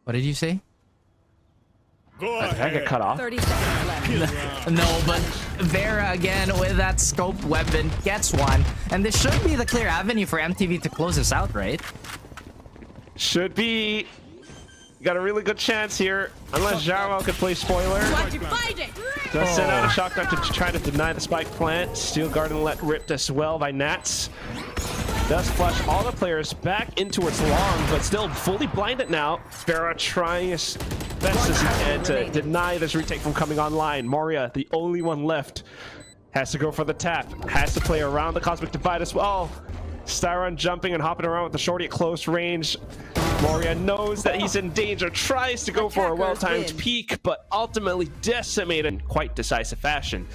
What did you say? Go Did I get cut off? 30 seconds left. No, but Vera again with that scoped weapon gets one, and this should be the clear avenue for MTV to close this out, right? Should be. Got a really good chance here, unless Jarwell could play spoiler. Watch it, find it. Does send out a shotgun to try to deny the spike plant. Steel Garden let ripped as well by Nats. Does flush all the players back in towards long, but still fully blinded now. Vera trying as best as he can to deny this retake from coming online. Moria, the only one left, has to go for the tap. Has to play around the Cosmic Divide as well. Styron jumping and hopping around with the shorty at close range. Moria knows that he's in danger, tries to go for a well-timed peek, but ultimately decimated in quite decisive fashion.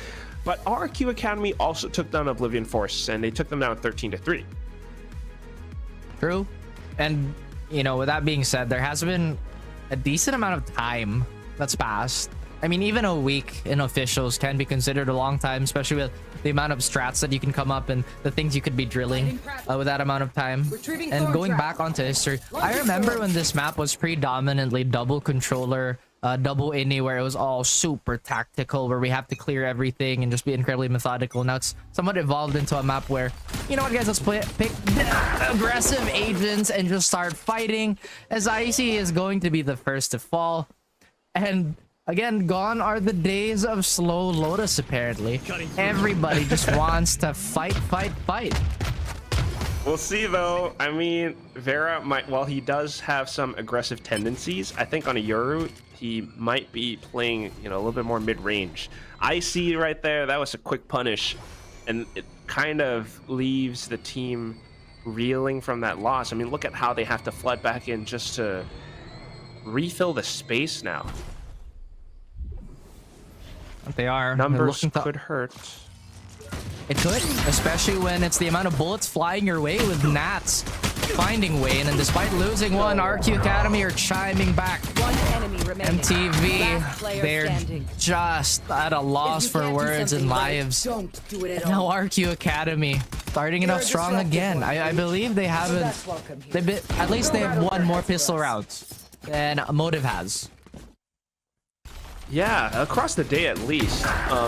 But RRQ Academy also took down Oblivion Force, and they took them down 13-3. True. And, you know, with that being said, there has been a decent amount of time that's passed. I mean, even a week in officials can be considered a long time, especially with the amount of strats that you can come up and the things you could be drilling with that amount of time. And going back onto history, I remember when this map was predominantly double controller, double ini, where it was all super tactical, where we have to clear everything and just be incredibly methodical. Now it's somewhat evolved into a map where, you know what, guys, let's pick aggressive agents and just start fighting, as Icy is going to be the first to fall. And again, gone are the days of slow Lotus, apparently. Everybody just wants to fight. We'll see, though. I mean, Vera might, while he does have some aggressive tendencies, I think on a Yoru, he might be playing, you know, a little bit more mid-range. I see right there, that was a quick punish, and it kind of leaves the team reeling from that loss. I mean, look at how they have to flood back in just to refill the space now. They are. Numbers could hurt. It could, especially when it's the amount of bullets flying your way with Nats finding Wayne. And despite losing one, RQ Academy are chiming back. One enemy remaining. MTV, they're just at a loss for words and lives. Don't do it at Now all. RQ Academy starting it off strong again. I believe they haven't. At least they have won more pistol rounds than Motive has. Yeah, across the day at least.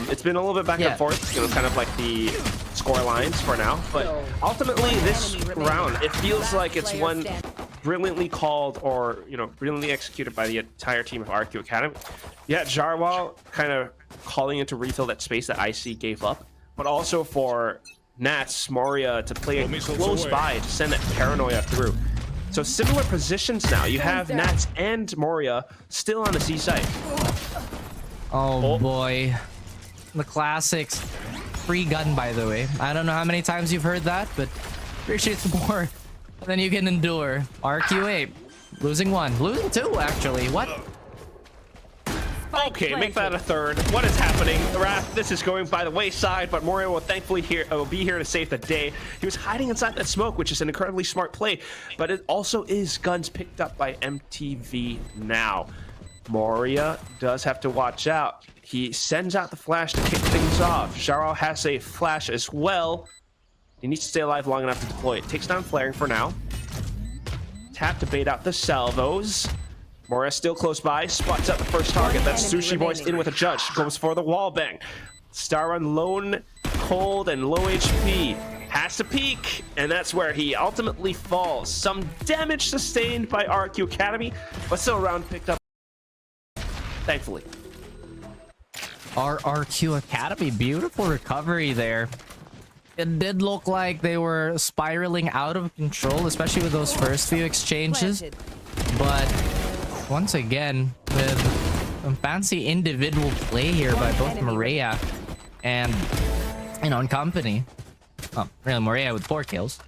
It's been a little bit back and forth, you know, kind of like the score lines for now. But ultimately, this round, it feels like it's one brilliantly called or, you know, brilliantly executed by the entire team of RQ Academy. Yeah, Jarwell kind of calling in to refill that space that IC gave up, but also for Nats, Moria to play close by to send that paranoia through. So similar positions now. You have Nats and Moria still on the C side. Oh boy. The classics. Free gun, by the way. I don't know how many times you've heard that, but appreciate it's more than you can endure. RQA. Losing one. Losing two, actually. What? Okay, make that a third. What is happening? Wrath, this is going by the wayside, but Moria will thankfully be here to save the day. He was hiding inside that smoke, which is an incredibly smart play, but it also is guns picked up by MTV now. Moria does have to watch out. He sends out the flash to kick things off. Jarwell has a flash as well. He needs to stay alive long enough to deploy it. Takes down flaring for now. Tap to bait out the salvos. Moria still close by, spots out the first target. That's Sushi Boys in with a judge. Goes for the wall bang. Star Run lone, cold, and low HP. Has to peek, and that's where he ultimately falls. Some damage sustained by RQ Academy, but still a round picked up, thankfully. RRQ Academy, beautiful recovery there. It did look like they were spiraling out of control, especially with those first few exchanges. But once again, with some fancy individual play here by both Maria and, you know, and company, Oh, really, Morea with 4 kills.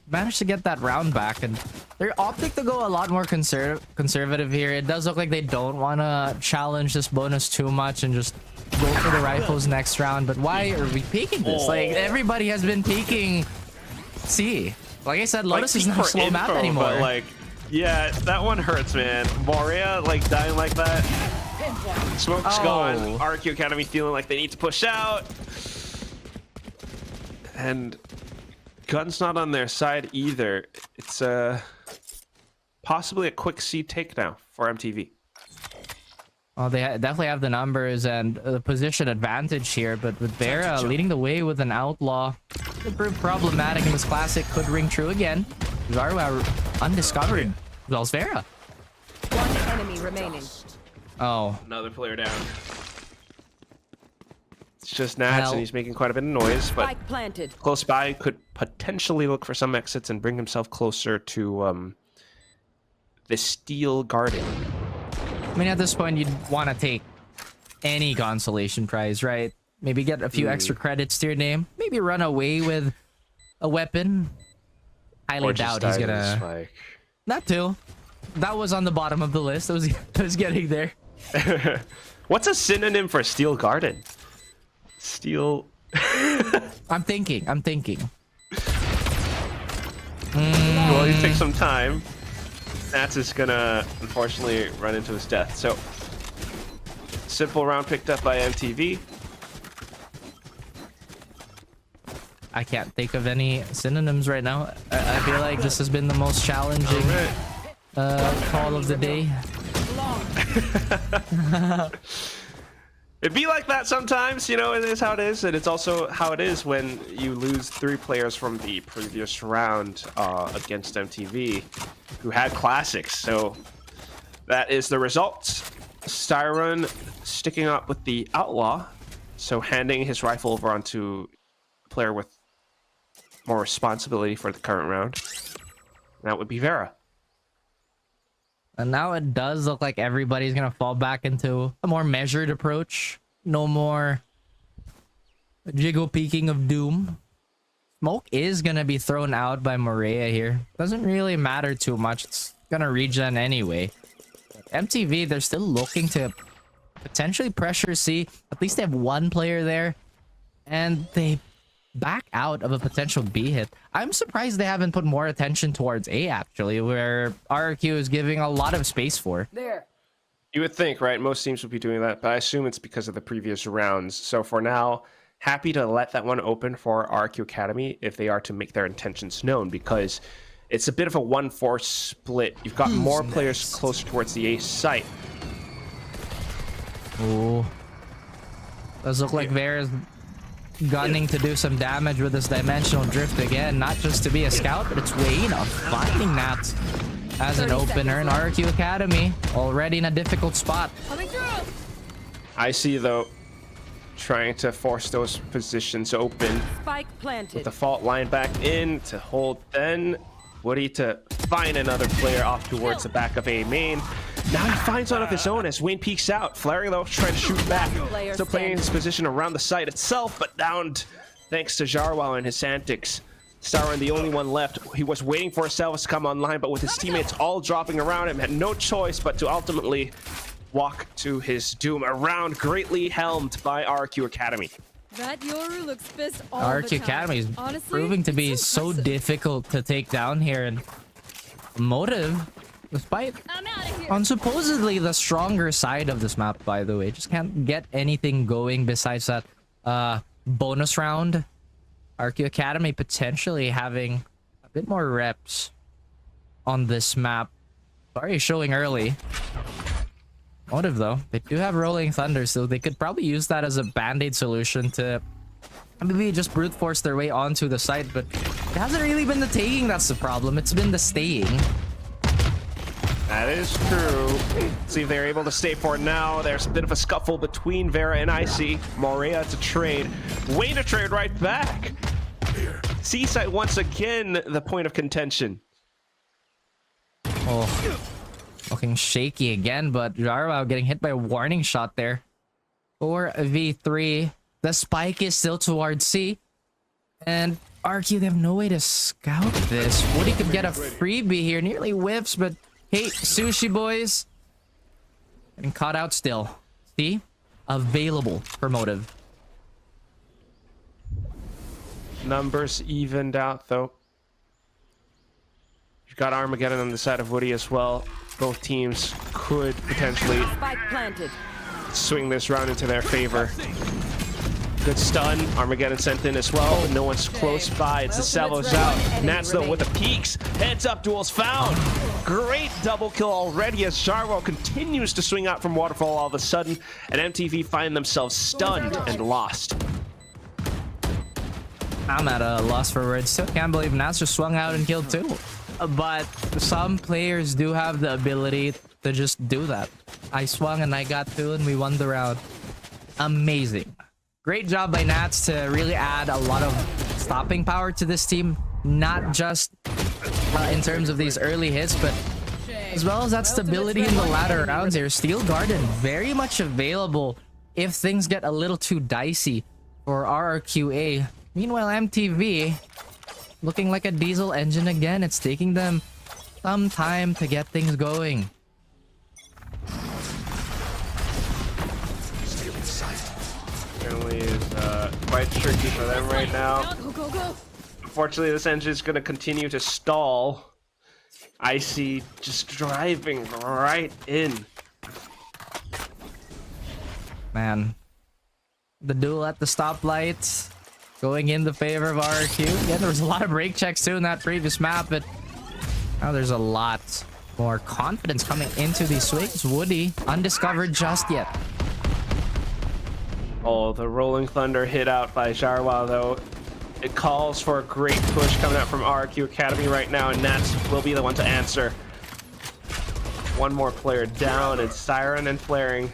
Managed to get that round back, and they're opting to go a lot more conservative here. It does look like they don't want to challenge this bonus too much and just go for the rifles next round. But why are we peeking this? Like, everybody has been peeking C. Like I said, Lotus isn't a slow map anymore. But like, yeah, that one hurts, man. Morea, like, dying like that. Smoke's gone. RRQ Academy feeling like they need to push out. And gun's not on their side either. It's possibly a quick C takedown for MTV. Well, they definitely have the numbers and the position advantage here, but with Vera leading the way with an outlaw, could prove problematic in this classic. Could ring true again. Zarwa undiscovered. Well, Vera. One enemy remaining. Oh. Another player down. It's just Nats, and he's making quite a bit of noise, but Spike planted. close by could potentially look for some exits and bring himself closer to the Steel Garden. I mean, at this point, you'd want to take any consolation prize, right? Maybe get a few extra credits to your name. Maybe run away with a weapon. Highly doubt he's gonna... Like... That too. That was on the bottom of the list. I was getting there. What's a synonym for Steel Garden? Steel... I'm thinking. Well, you take some time. Nats is gonna, unfortunately, run into his death. So, simple round picked up by MTV. I can't think of any synonyms right now. I feel like this has been the most challenging call of the day. It'd be like that sometimes, you know, it is how it is, and it's also how it is when you lose 3 players from the previous round against MTV, who had classics. So that is the result. Styron sticking up with the outlaw, so handing his rifle over onto a player with more responsibility for the current round. That would be Vera. And now it does look like everybody's gonna fall back into a more measured approach. No more jiggle peeking of doom. Smoke is gonna be thrown out by Morea here. Doesn't really matter too much. It's gonna regen anyway. MTV, they're still looking to potentially pressure C. At least they have 1 player there. And they back out of a potential B hit. I'm surprised they haven't put more attention towards A, actually, where RRQ is giving a lot of space for. There. You would think, right? Most teams would be doing that, but I assume it's because of the previous rounds. So for now, happy to let that one open for RRQ Academy if they are to make their intentions known, because it's a bit of a 1-4 split. You've got more players closer towards the A site. Ooh. Does look like Vera's gunning to do some damage with this dimensional drift again, not just to be a scout, but it's way of finding that as an opener in RRQ Academy, already in a difficult spot. Coming through. I see, though, trying to force those positions open. Spike planted. With the fault line back in to hold, then Woody to find another player off towards the back of A main. Now he finds one of his own as Wayne peeks out. Flary, though, trying to shoot back. Still playing his position around the site itself, but downed thanks to Jarwal and his antics. Styron, the only one left. He was waiting for Selvas to come online, but with his teammates all dropping around him, had no choice but to ultimately walk to his doom. A round greatly helmed by RRQ Academy. That Yoru looks pissed all RRQ the time. Academy is Honestly, proving to be it's so impressive. difficult to take down here, and Motive, despite I'm out of here. on supposedly the stronger side of this map, by the way, just can't get anything going besides that bonus round. RRQ Academy potentially having a bit more reps on this map. Sorry, showing early. Motive, though, they do have Rolling Thunder, so they could probably use that as a band-aid solution to maybe just brute force their way onto the site, but it hasn't really been the taking that's the problem. It's been the staying. That is true. See if they're able to stay for it now. There's a bit of a scuffle between Vera and Icy. Morea to trade. Way to trade right back. C-site once again the point of contention. Oh, looking shaky again, but Jarwao getting hit by a warning shot there. 4v3. The spike is still towards C. And RQ, they have no way to scout this. Woody could get a freebie here. Nearly whiffs, but hey, Sushi Boys. And caught out still. See? Available for Motive. Numbers evened out, though. You've got Armageddon on the side of Woody as well. Both teams could potentially Spike planted. swing this round into their favor. Good stun. Armageddon sent in as well, but no one's close by. It's the Salvo's out. Nats, though, with the peaks. Heads up duels found. Great double kill already as Jarwell continues to swing out from Waterfall all of a sudden, and MTV find themselves stunned and lost. I'm at a loss for words. Still can't believe Nats just swung out and killed two. But some players do have the ability to just do that. I swung and I got two and we won the round. Amazing. Great job by Nats to really add a lot of stopping power to this team. Not just in terms of these early hits, but as well as that stability in the latter rounds here. Steel Garden very much available if things get a little too dicey for RRQA. Meanwhile, MTV looking like a diesel engine again. It's taking them some time to get things going. Apparently is quite tricky for them right now. Unfortunately, this engine is going to continue to stall. Icy just driving right in. Man, the duel at the stoplights going in the favor of RRQ. Yeah, there was a lot of brake checks too in that previous map, but now there's a lot more confidence coming into these swings. Woody undiscovered just yet. Oh, the Rolling Thunder hit out by Jarwell, though. It calls for a great push coming out from RRQ Academy right now, and Nats will be the one to answer. One more player down, and Siren and Flaring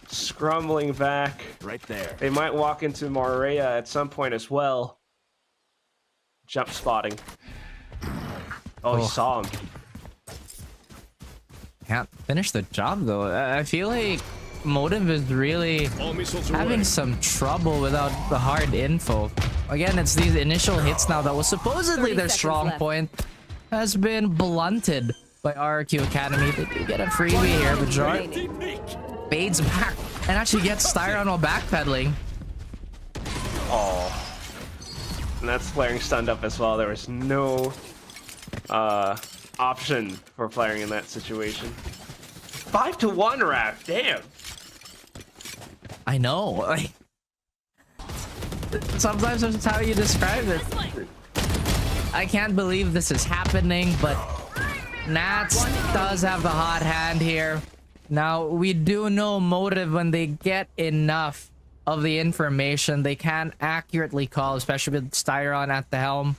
scrambling back. Right there. They might walk into Morea at some point as well. Jump spotting. Oh, he saw him. Can't finish the job though. I feel like Motive is really having some trouble without the hard info. Again, it's these initial hits now that was supposedly their strong point has been blunted by RRQ Academy. They do get a freebie here, but Jar fades back and actually gets Styron while backpedaling. Oh. And that's Flaring stunned up as well. There was no option for Flaring in that situation. 5-1 Raph, damn. I know. Like, sometimes that's how you describe it. I can't believe this is happening, but Nats does have the hot hand here. Now, we do know Motive when they get enough of the information, they can accurately call, especially with Styron at the helm.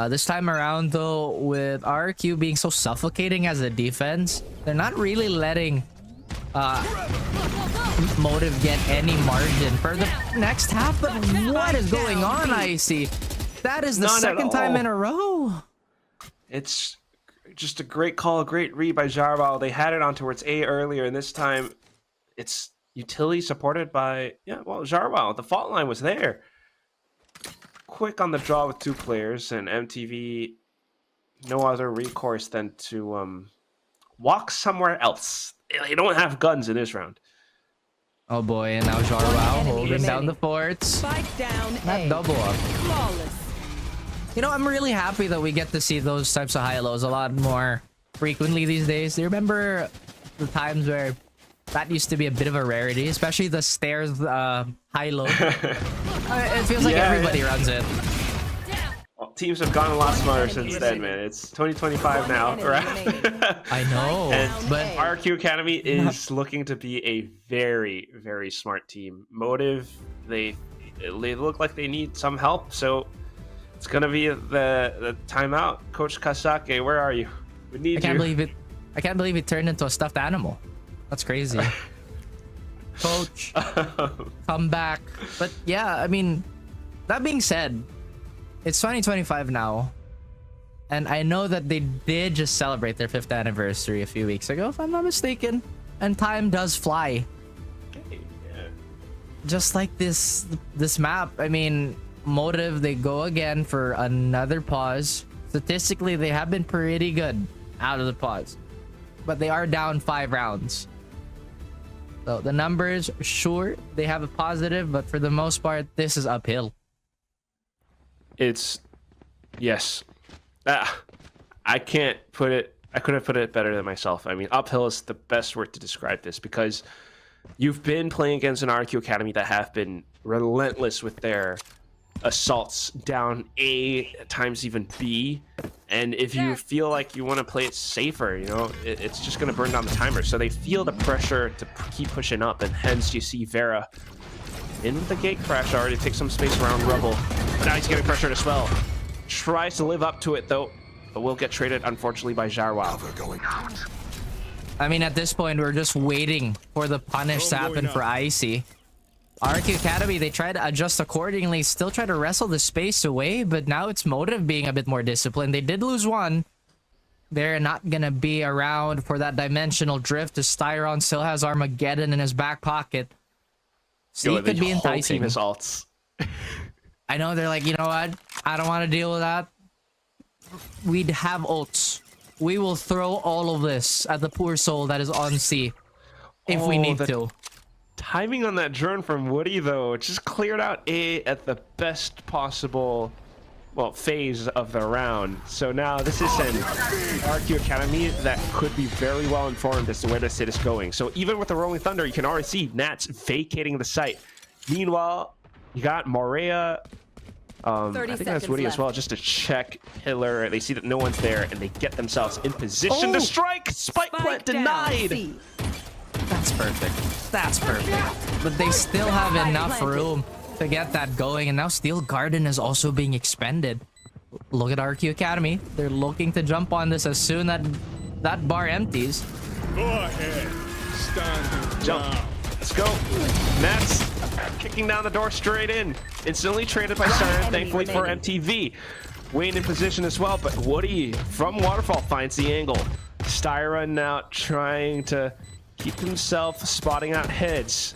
This time around, though, with RQ being so suffocating as a defense, they're not really letting Motive get any margin for the next half. But what is going on, Icy? That is the second time in a row. It's just a great call, a great read by Jarwell. They had it on towards A earlier, and this time it's utility supported by, Jarwell. The fault line was there. Quick on the draw with two players, and MTV no other recourse than to walk somewhere else. They don't have guns in this round. Oh boy, and now Jarwell holding down the forts. Spike down. That double up. Flawless. You know, I'm really happy that we get to see those types of high-lows a lot more frequently these days. Do you remember the times where that used to be a bit of a rarity, especially the stairs high-low? It feels like everybody runs it. Well, teams have gotten a lot smarter since then, man. It's 2025 now, right? I know, but RRQ Academy is looking to be a very, very smart team. Motive, they look like they need some help, so it's gonna be the timeout. Coach Kasake, where are you? We need you. I can't believe it turned into a stuffed animal. That's crazy. Coach, come back. But yeah, I mean, that being said, it's 2025 now, and I know that they did just celebrate their 5th anniversary a few weeks ago, if I'm not mistaken, and time does fly. just like this map, I mean, Motive, they go again for another pause. Statistically, they have been pretty good out of the pause, but they are down 5 rounds. So the numbers, sure, they have a positive, but for the most part, this is uphill. It's yes. I can't put it. I couldn't put it better than myself. I mean, uphill is the best word to describe this, because you've been playing against an RRQ Academy that have been relentless with their assaults down A, at times even B, and if you feel like you want to play it safer, you know, it's just going to burn down the timer. So they feel the pressure to keep pushing up, and hence you see Vera in with the gate crash already, take some space around Rubble. Now he's getting pressured as well. Tries to live up to it though, but will get traded unfortunately by Jarwal. I mean, at this point, we're just waiting for the punish to happen for Icy. RRQ Academy, they try to adjust accordingly, still try to wrestle the space away, but now it's Motive being a bit more disciplined. They did lose one. They're not gonna be around for that dimensional drift, as Styron still has Armageddon in his back pocket. So it could be enticing. His ults. I know, they're like, you know what? I don't want to deal with that. We'd have ults. We will throw all of this at the poor soul that is on C if we need to. Timing on that drone from Woody though, it just cleared out A at the best possible, well, phase of the round. So now this is an RRQ Academy that could be very well informed as to where this hit is going. So even with the Rolling Thunder, you can already see Nats vacating the site. Meanwhile, you got Morea, I think that's Woody as well, just to check Hitler. They see that no one's there, and they get themselves in position to strike. Spike plant denied. That's perfect. That's perfect. But they still have enough room to get that going, and now Steel Garden is also being expended. Look at RRQ Academy. They're looking to jump on this as soon as that bar empties. Go ahead. Stand Jump. Let's go. Nats kicking down the door straight in. Instantly traded by Siren, thankfully for MTV. Wayne in position as well, but Woody from Waterfall finds the angle. Styron now trying to keep himself spotting out heads.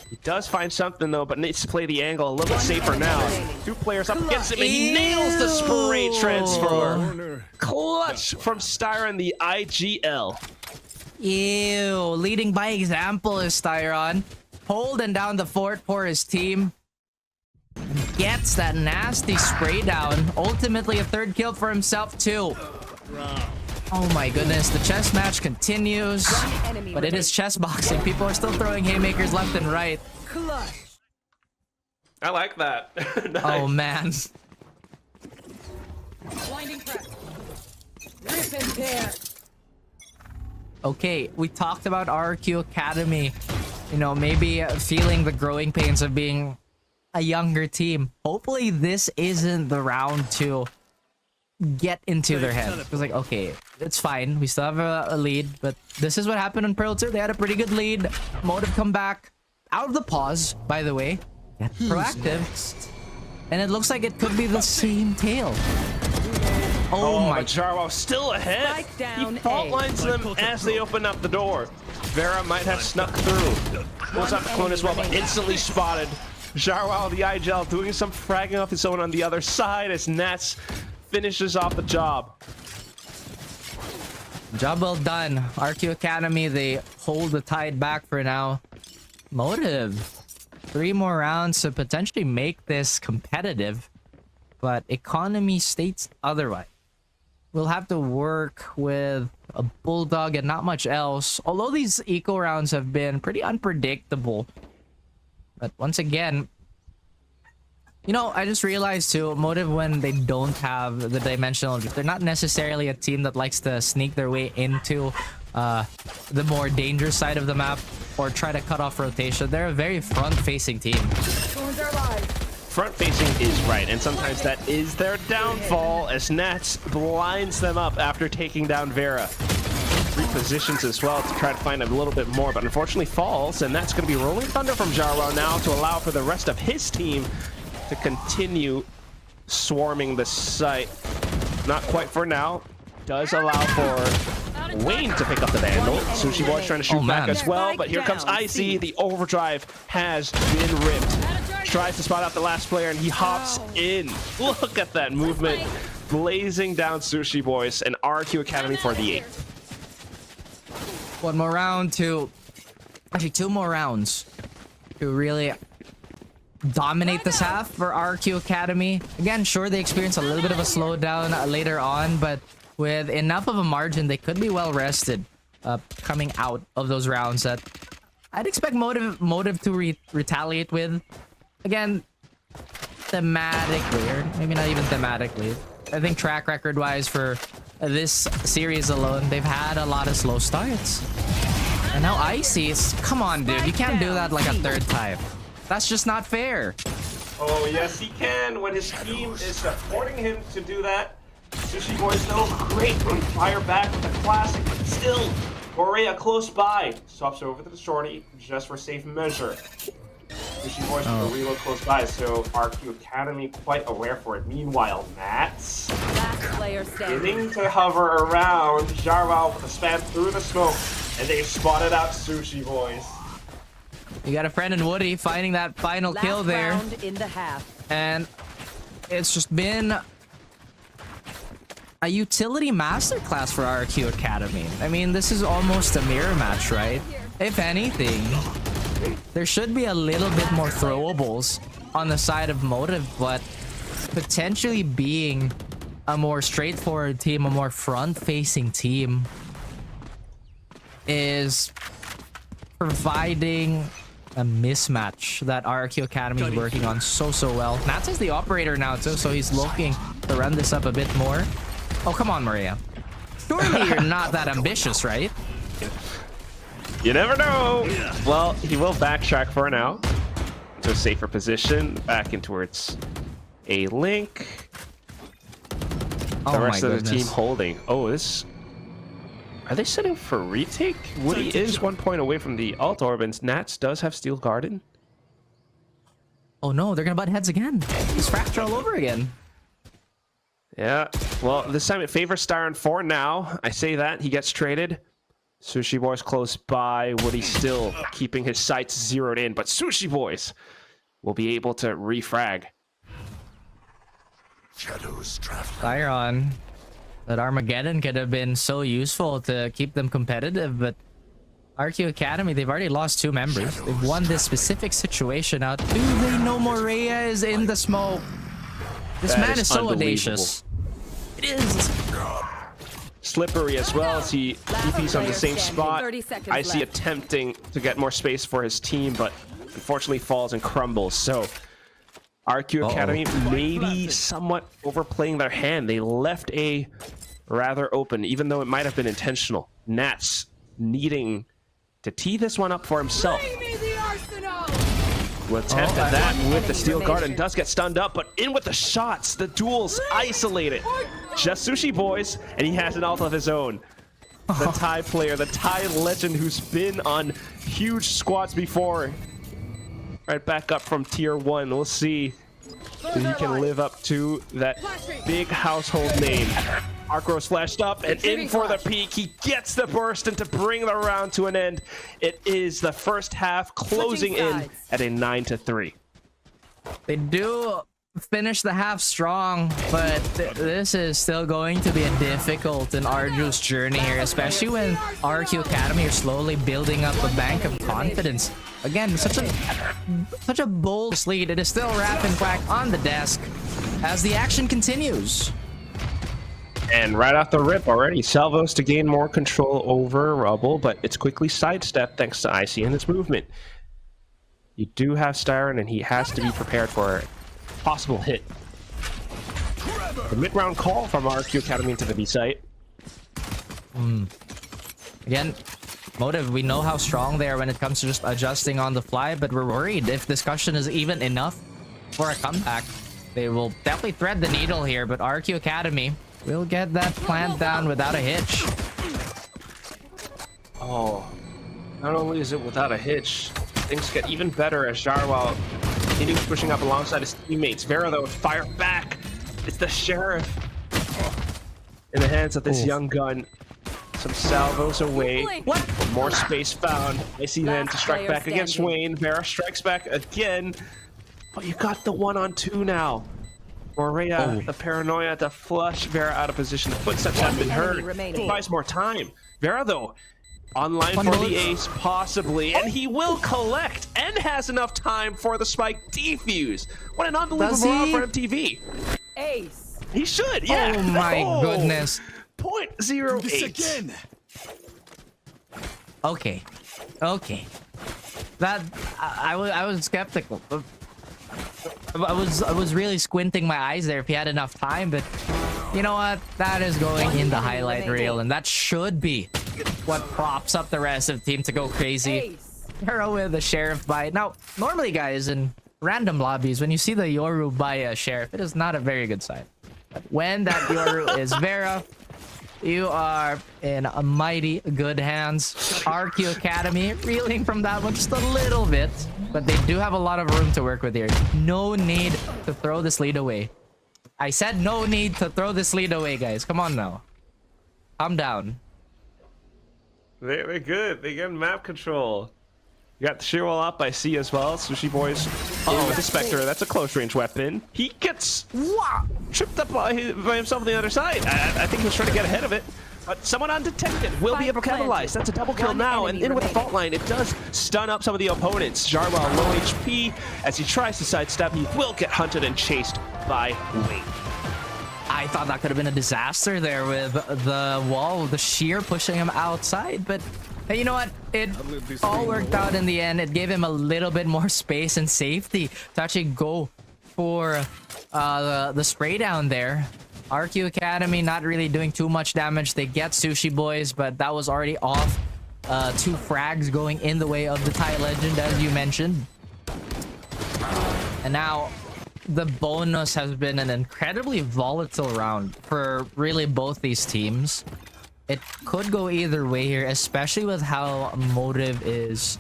He does find something though, but needs to play the angle a little bit safer now. 2 players up against him, and he nails the spray transfer. Clutch from Styron, the IGL. Ew, leading by example is Styron. Holding down the fort for his team. Gets that nasty spray down. Ultimately a 3rd kill for himself too. Oh my goodness, the chess match continues. But it is chess boxing. People are still throwing haymakers left and right. I like that. Nice. Oh man. Okay, we talked about RRQ Academy. You know, maybe feeling the growing pains of being a younger team. Hopefully this isn't the round to get into their head. It was like, okay, it's fine. We still have a lead, but this is what happened on Pearl 2. They had a pretty good lead. Motive come back out of the pause, by the way. Get proactive. And it looks like it could be the same tail. Oh my. Jarwal still ahead. He fault lines them as they open up the door. Vera might have snuck through. Goes up the clone as well, but instantly spotted. Jarwal, the IGL, doing some fragging off his own on the other side as Nats finishes off the job. Job well done. RRQ Academy, they hold the tide back for now. Motive. 3 more rounds to potentially make this competitive, but economy states otherwise. We'll have to work with a Bulldog and not much else. Although these eco rounds have been pretty unpredictable. But once again, you know, I just realized too, Motive, when they don't have the dimensional drift, they're not necessarily a team that likes to sneak their way into the more dangerous side of the map or try to cut off rotation. They're a very front-facing team. Front-facing is right, and sometimes that is their downfall as Nats blinds them up after taking down Vera. Repositions as well to try to find a little bit more, but unfortunately falls, and that's going to be Rolling Thunder from Jarwal now to allow for the rest of his team to continue swarming the site. Not quite for now. Does allow for Wayne to pick up the Vandal. Sushi Boy's trying to shoot back man. as well, but here comes Icy. The overdrive has been ripped. Tries to spot out the last player, and he hops in. Look at that movement. Blazing down Sushi Boys and RRQ Academy for the 8th. One more round to... Actually, 2 more rounds to really dominate this half for RRQ Academy. Again, sure, they experience a little bit of a slowdown later on, but with enough of a margin, they could be well rested coming out of those rounds that I'd expect Motive to retaliate with. Again, thematically, or maybe not even thematically. I think track record-wise for this series alone, they've had a lot of slow starts. And now Icy is... Come on, dude. You can't do that like a 3rd time. That's just not fair. Oh, yes, he can. When his team is supporting him to do that. Sushi Boys, though, great from fire back with a classic, but still, Morea close by. Swaps over to the shorty just for safe measure. Sushi Boys with a reload close by, so RQ Academy quite aware for it. Meanwhile, Nats beginning to hover around. Jarwal with a spam through the smoke, and they've spotted out Sushi Boys. You got a friend in Woody finding that final kill there. In the half. And it's just been a utility masterclass for RRQ Academy. I mean, this is almost a mirror match, right? If anything, there should be a little bit more throwables on the side of Motive, but potentially being a more straightforward team, a more front-facing team, is providing a mismatch that RRQ Academy is working on so well. Nats is the operator now too, so he's looking to run this up a bit more. Oh, come on, Maria. Surely you're not that ambitious, right? You never know. Well, he will backtrack for now to a safer position, back in towards a link. The rest of the team holding. Oh, this... Are they setting for retake? Woody is 1 point away from the alt orb, and Nats does have Steel Garden. Oh no, they're gonna butt heads again. It's fracture all over again. Yeah, well, this time it favors Styron for now. I say that, he gets traded. Sushi Boys close by. Woody still keeping his sights zeroed in, but Sushi Boys will be able to refrag. Styron. That Armageddon could have been so useful to keep them competitive, but RQ Academy, they've already lost 2 members. They've won this specific situation out. Do they know Morea is in the smoke? This man is so audacious. It is. Slippery as well as he TP's on the same spot. I see attempting to get more space for his team, but unfortunately falls and crumbles. So RQ Academy maybe somewhat overplaying their hand. They left A rather open, even though it might have been intentional. Nats needing to tee this one up for himself. Will attempt at that with the Steel Garden. Does get stunned up, but in with the shots. The duels isolated. Just Sushi Boys, and he has an ult of his own. The Thai player, the Thai legend who's been on huge squads before. Right back up from tier 1. We'll see if he can live up to that big household name. Arcros flashed up and in for the peak. He gets the burst and to bring the round to an end. It is the first half closing in at a 9-3. They do finish the half strong, but this is still going to be a difficult and arduous journey here, especially when RQ Academy are slowly building up a bank of confidence. Again, such a bold lead. It is still Rap and Quack on the desk as the action continues. And right off the rip already, Salvos to gain more control over Rubble, but it's quickly sidestepped thanks to IC and his movement. You do have Styron, and he has to be prepared for a possible hit. The mid-round call from RQ Academy into the B site. Again, Motive, we know how strong they are when it comes to just adjusting on the fly, but we're worried if discussion is even enough for a comeback. They will definitely thread the needle here, but RQ Academy will get that plant down without a hitch. Oh, not only is it without a hitch, things get even better as Jarwal continues pushing up alongside his teammates. Vera, though, fire back. It's the Sheriff in the hands of this young gun. some salvos away. What? More space found. I see then to strike back against Wayne. Vera strikes back again. Oh, you got the 1-on-2 now. Morea, the paranoia to flush Vera out of position. The footsteps have been heard. He buys more time. Vera, though, online for the ace, possibly. And he will collect and has enough time for the spike defuse. What an unbelievable round for MTV. Ace. He should, yeah. Oh my goodness. 0.08. Again. Okay. That I was skeptical. I was really squinting my eyes there if he had enough time, but you know what? That is going in the highlight reel, and that should be what props up the rest of the team to go crazy. Hero with the sheriff buy. Now, normally, guys, in random lobbies, when you see the Yoru buy a sheriff, it is not a very good sign. But when that Yoru is Vera, you are in a mighty good hands. RQ Academy reeling from that one just a little bit, but they do have a lot of room to work with here. No need to throw this lead away. I said no need to throw this lead away, guys. Come on now. Calm down. They're good. They get map control. You got the shear wall up, I see as well. Sushi Boys with the Spectre. That's a close range weapon. He gets tripped up by himself on the other side. I think he was trying to get ahead of it. But someone undetected will be able to capitalize. That's a double kill now. And in with the fault line, it does stun up some of the opponents. Jarwell low HP. As he tries to sidestep, he will get hunted and chased by Wayne. I thought that could have been a disaster there with the wall, the shear pushing him outside, but hey, you know what? It all worked out in the end. It gave him a little bit more space and safety to actually go for the spray down there. RQ Academy not really doing too much damage. They get Sushi Boys, but that was already off. 2 frags going in the way of the Thai Legend, as you mentioned. And now the bonus has been an incredibly volatile round for really both these teams. It could go either way here, especially with how Motive is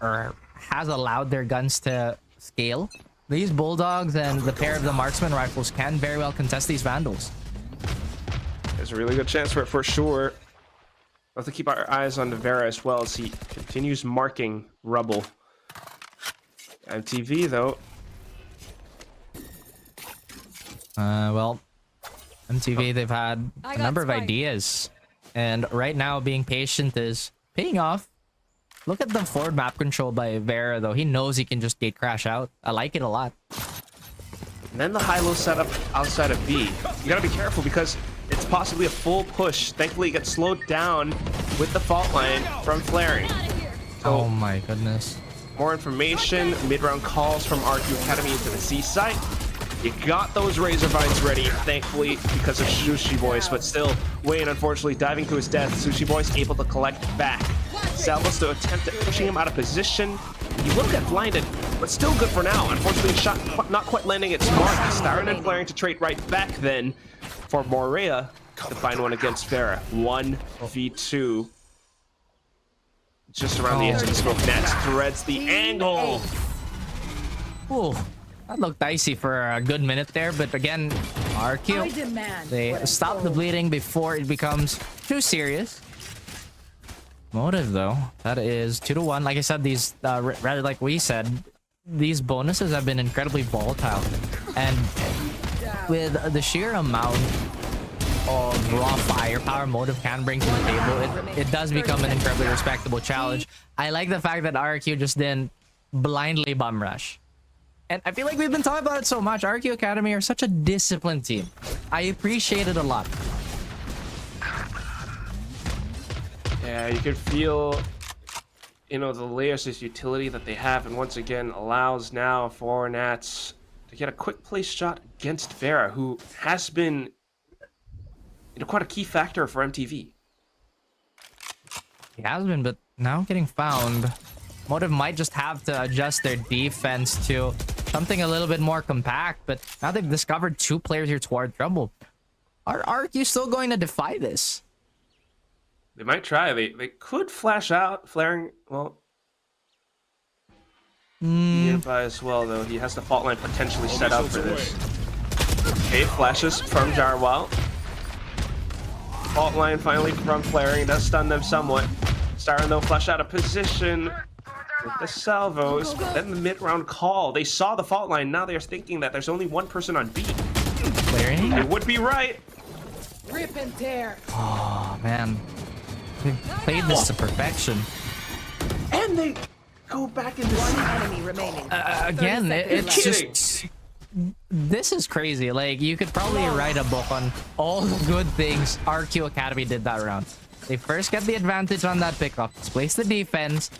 or has allowed their guns to scale. These Bulldogs and the pair of the Marksman rifles can very well contest these Vandals. There's a really good chance for it for sure. We'll have to keep our eyes on Vera as well as he continues marking rubble. MTV though. Well, MTV, they've had a number of ideas. And right now, being patient is paying off. Look at the forward map control by Vera, though. He knows he can just gate crash out. I like it a lot. And then the high-low setup outside of B. You gotta be careful because it's possibly a full push. Thankfully, it gets slowed down with the fault line from flaring. So, oh my goodness. more information. Mid-round calls from RQ Academy into the C site. You got those razor vines ready, thankfully, because of Sushi Boys, but still, Wayne, unfortunately, diving to his death. Sushi Boys able to collect back. Salvos to attempt at pushing him out of position. He will get blinded, but still good for now. Unfortunately, shot not quite landing its mark. Styron and flaring to trade right back then for Morea to find one against Vera. 1v2. Just around the edge of the smoke net. Threads the angle. Ooh, that looked dicey for a good minute there, but again, RQ, they stop the bleeding before it becomes too serious. Motive though, that is 2-1. Like I said, these rather like we said, these bonuses have been incredibly volatile, and with the sheer amount of raw firepower Motive can bring to the table, it does become an incredibly respectable challenge. I like the fact that RQ just didn't blindly bum rush. And I feel like we've been talking about it so much. RQ Academy are such a disciplined team. I appreciate it a lot. Yeah, you can feel, you know, the layers of utility that they have, and once again allows now for Nats to get a quick play shot against Vera, who has been, you know, quite a key factor for MTV. He has been, but now getting found, Motive might just have to adjust their defense to something a little bit more compact, but now they've discovered 2 players here toward trouble. Are RQ still going to defy this? They might try. They could flash out, flaring, well, nearby as well, though. He has the fault line potentially set up for this. Okay, flashes from Jarwell. Fault line finally from flaring. Does stun them somewhat. Siren though flush out of position with the salvos. Then the mid-round call. They saw the fault line. Now they are thinking that there's only one person on B. Flaring? It would be right. Rip and tear. Oh man, we played this to perfection. And they go back into One C. enemy remaining. Again, 30 it's seconds just this is crazy. Like, you could probably write a book on all the good things RQ Academy did that round. They first get the advantage on that pickup, displace the defense,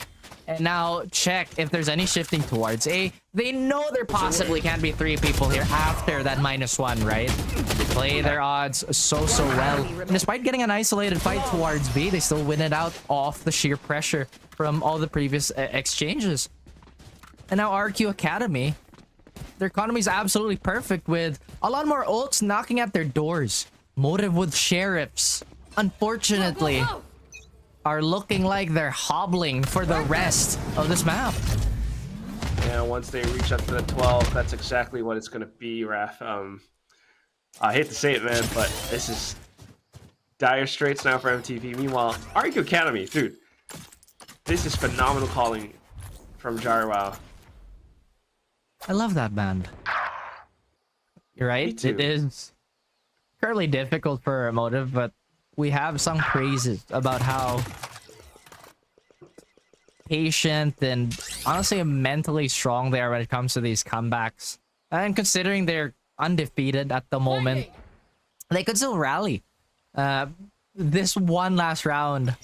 and now check if there's any shifting towards A. They know there possibly can't be 3 people here after that -1, right? They play their odds so well. And despite getting an isolated fight towards B, they still win it out off the sheer pressure from all the previous exchanges. And now RQ Academy, their economy is absolutely perfect with a lot more ults knocking at their doors. Motive with sheriffs, unfortunately, are looking like they're hobbling for the rest of this map. Yeah, once they reach up to the 12, that's exactly what it's going to be, Raph. I hate to say it, man, but this is dire straits now for MTV. Meanwhile, RQ Academy, dude, this is phenomenal calling from Jarwao. I love that band. You're right. Me too. It is currently difficult for Motive, but we have some praises about how patient and honestly mentally strong they are when it comes to these comebacks. And considering they're undefeated at the moment, they could still rally. This one last round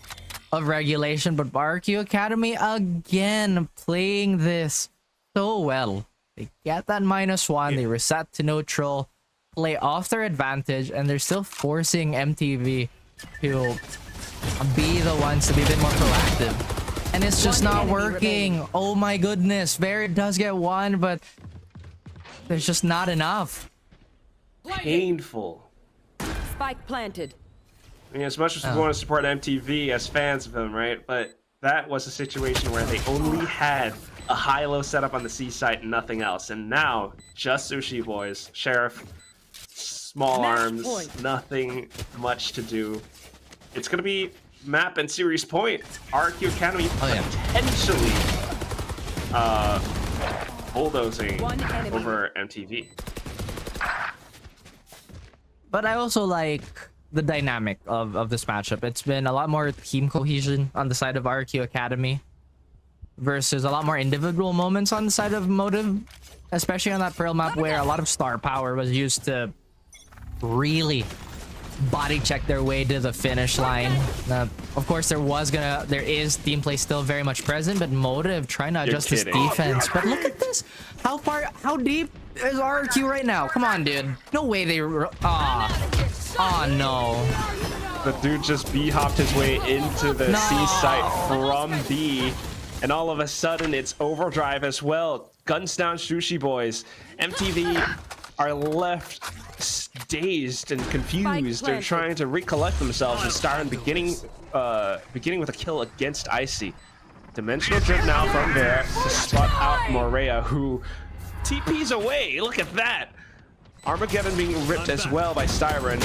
of regulation, but RQ Academy again playing this so well. They get that -1, they reset to neutral, play off their advantage, and they're still forcing MTV to be the ones to be a bit more proactive. And it's just not working. Oh my goodness. Barrett does get 1, but there's just not enough. Painful. Spike planted. I mean, as much as we want to support MTV as fans of them, right? But that was a situation where they only had a high-low setup on the C site and nothing else. And now, just Sushi Boys, Sheriff, small arms, nothing much to do. It's going to be map and series point. RQ Academy potentially bulldozing over MTV. But I also like the dynamic of this matchup. It's been a lot more team cohesion on the side of RQ Academy versus a lot more individual moments on the side of Motive, especially on that Pearl map where a lot of star power was used to really body check their way to the finish line. Of course, there is team play still very much present, but Motive trying to adjust his defense. But look at this. How deep is RQ right now? Come on, dude. No way they... Oh, no. The dude just B-hopped his way into the C site from B. And all of a sudden, it's overdrive as well. Guns down, Sushi Boys. MTV are left dazed and confused. They're trying to recollect themselves and start beginning with a kill against Icy. Dimensional drip now from there to spot out Morea, who TP's away. Look at that. Armageddon being ripped as well by Siren,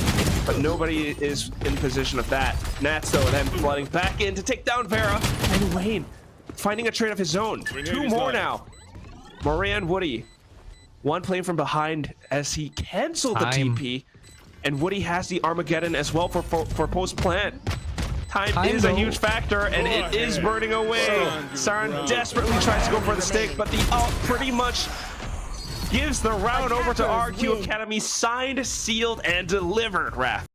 but nobody is in position of that. Nats, though, then flooding back in to take down Vera. And Wayne finding a trade of his own. 2 more now. Morea and Woody. One playing from behind as he canceled the TP. And Woody has the Armageddon as well for post-plant. Time is a huge factor, and it is burning away. Siren desperately tries to go for the stick, but the ult pretty much gives the round over to RQ Academy. Signed, sealed, and delivered, Raph.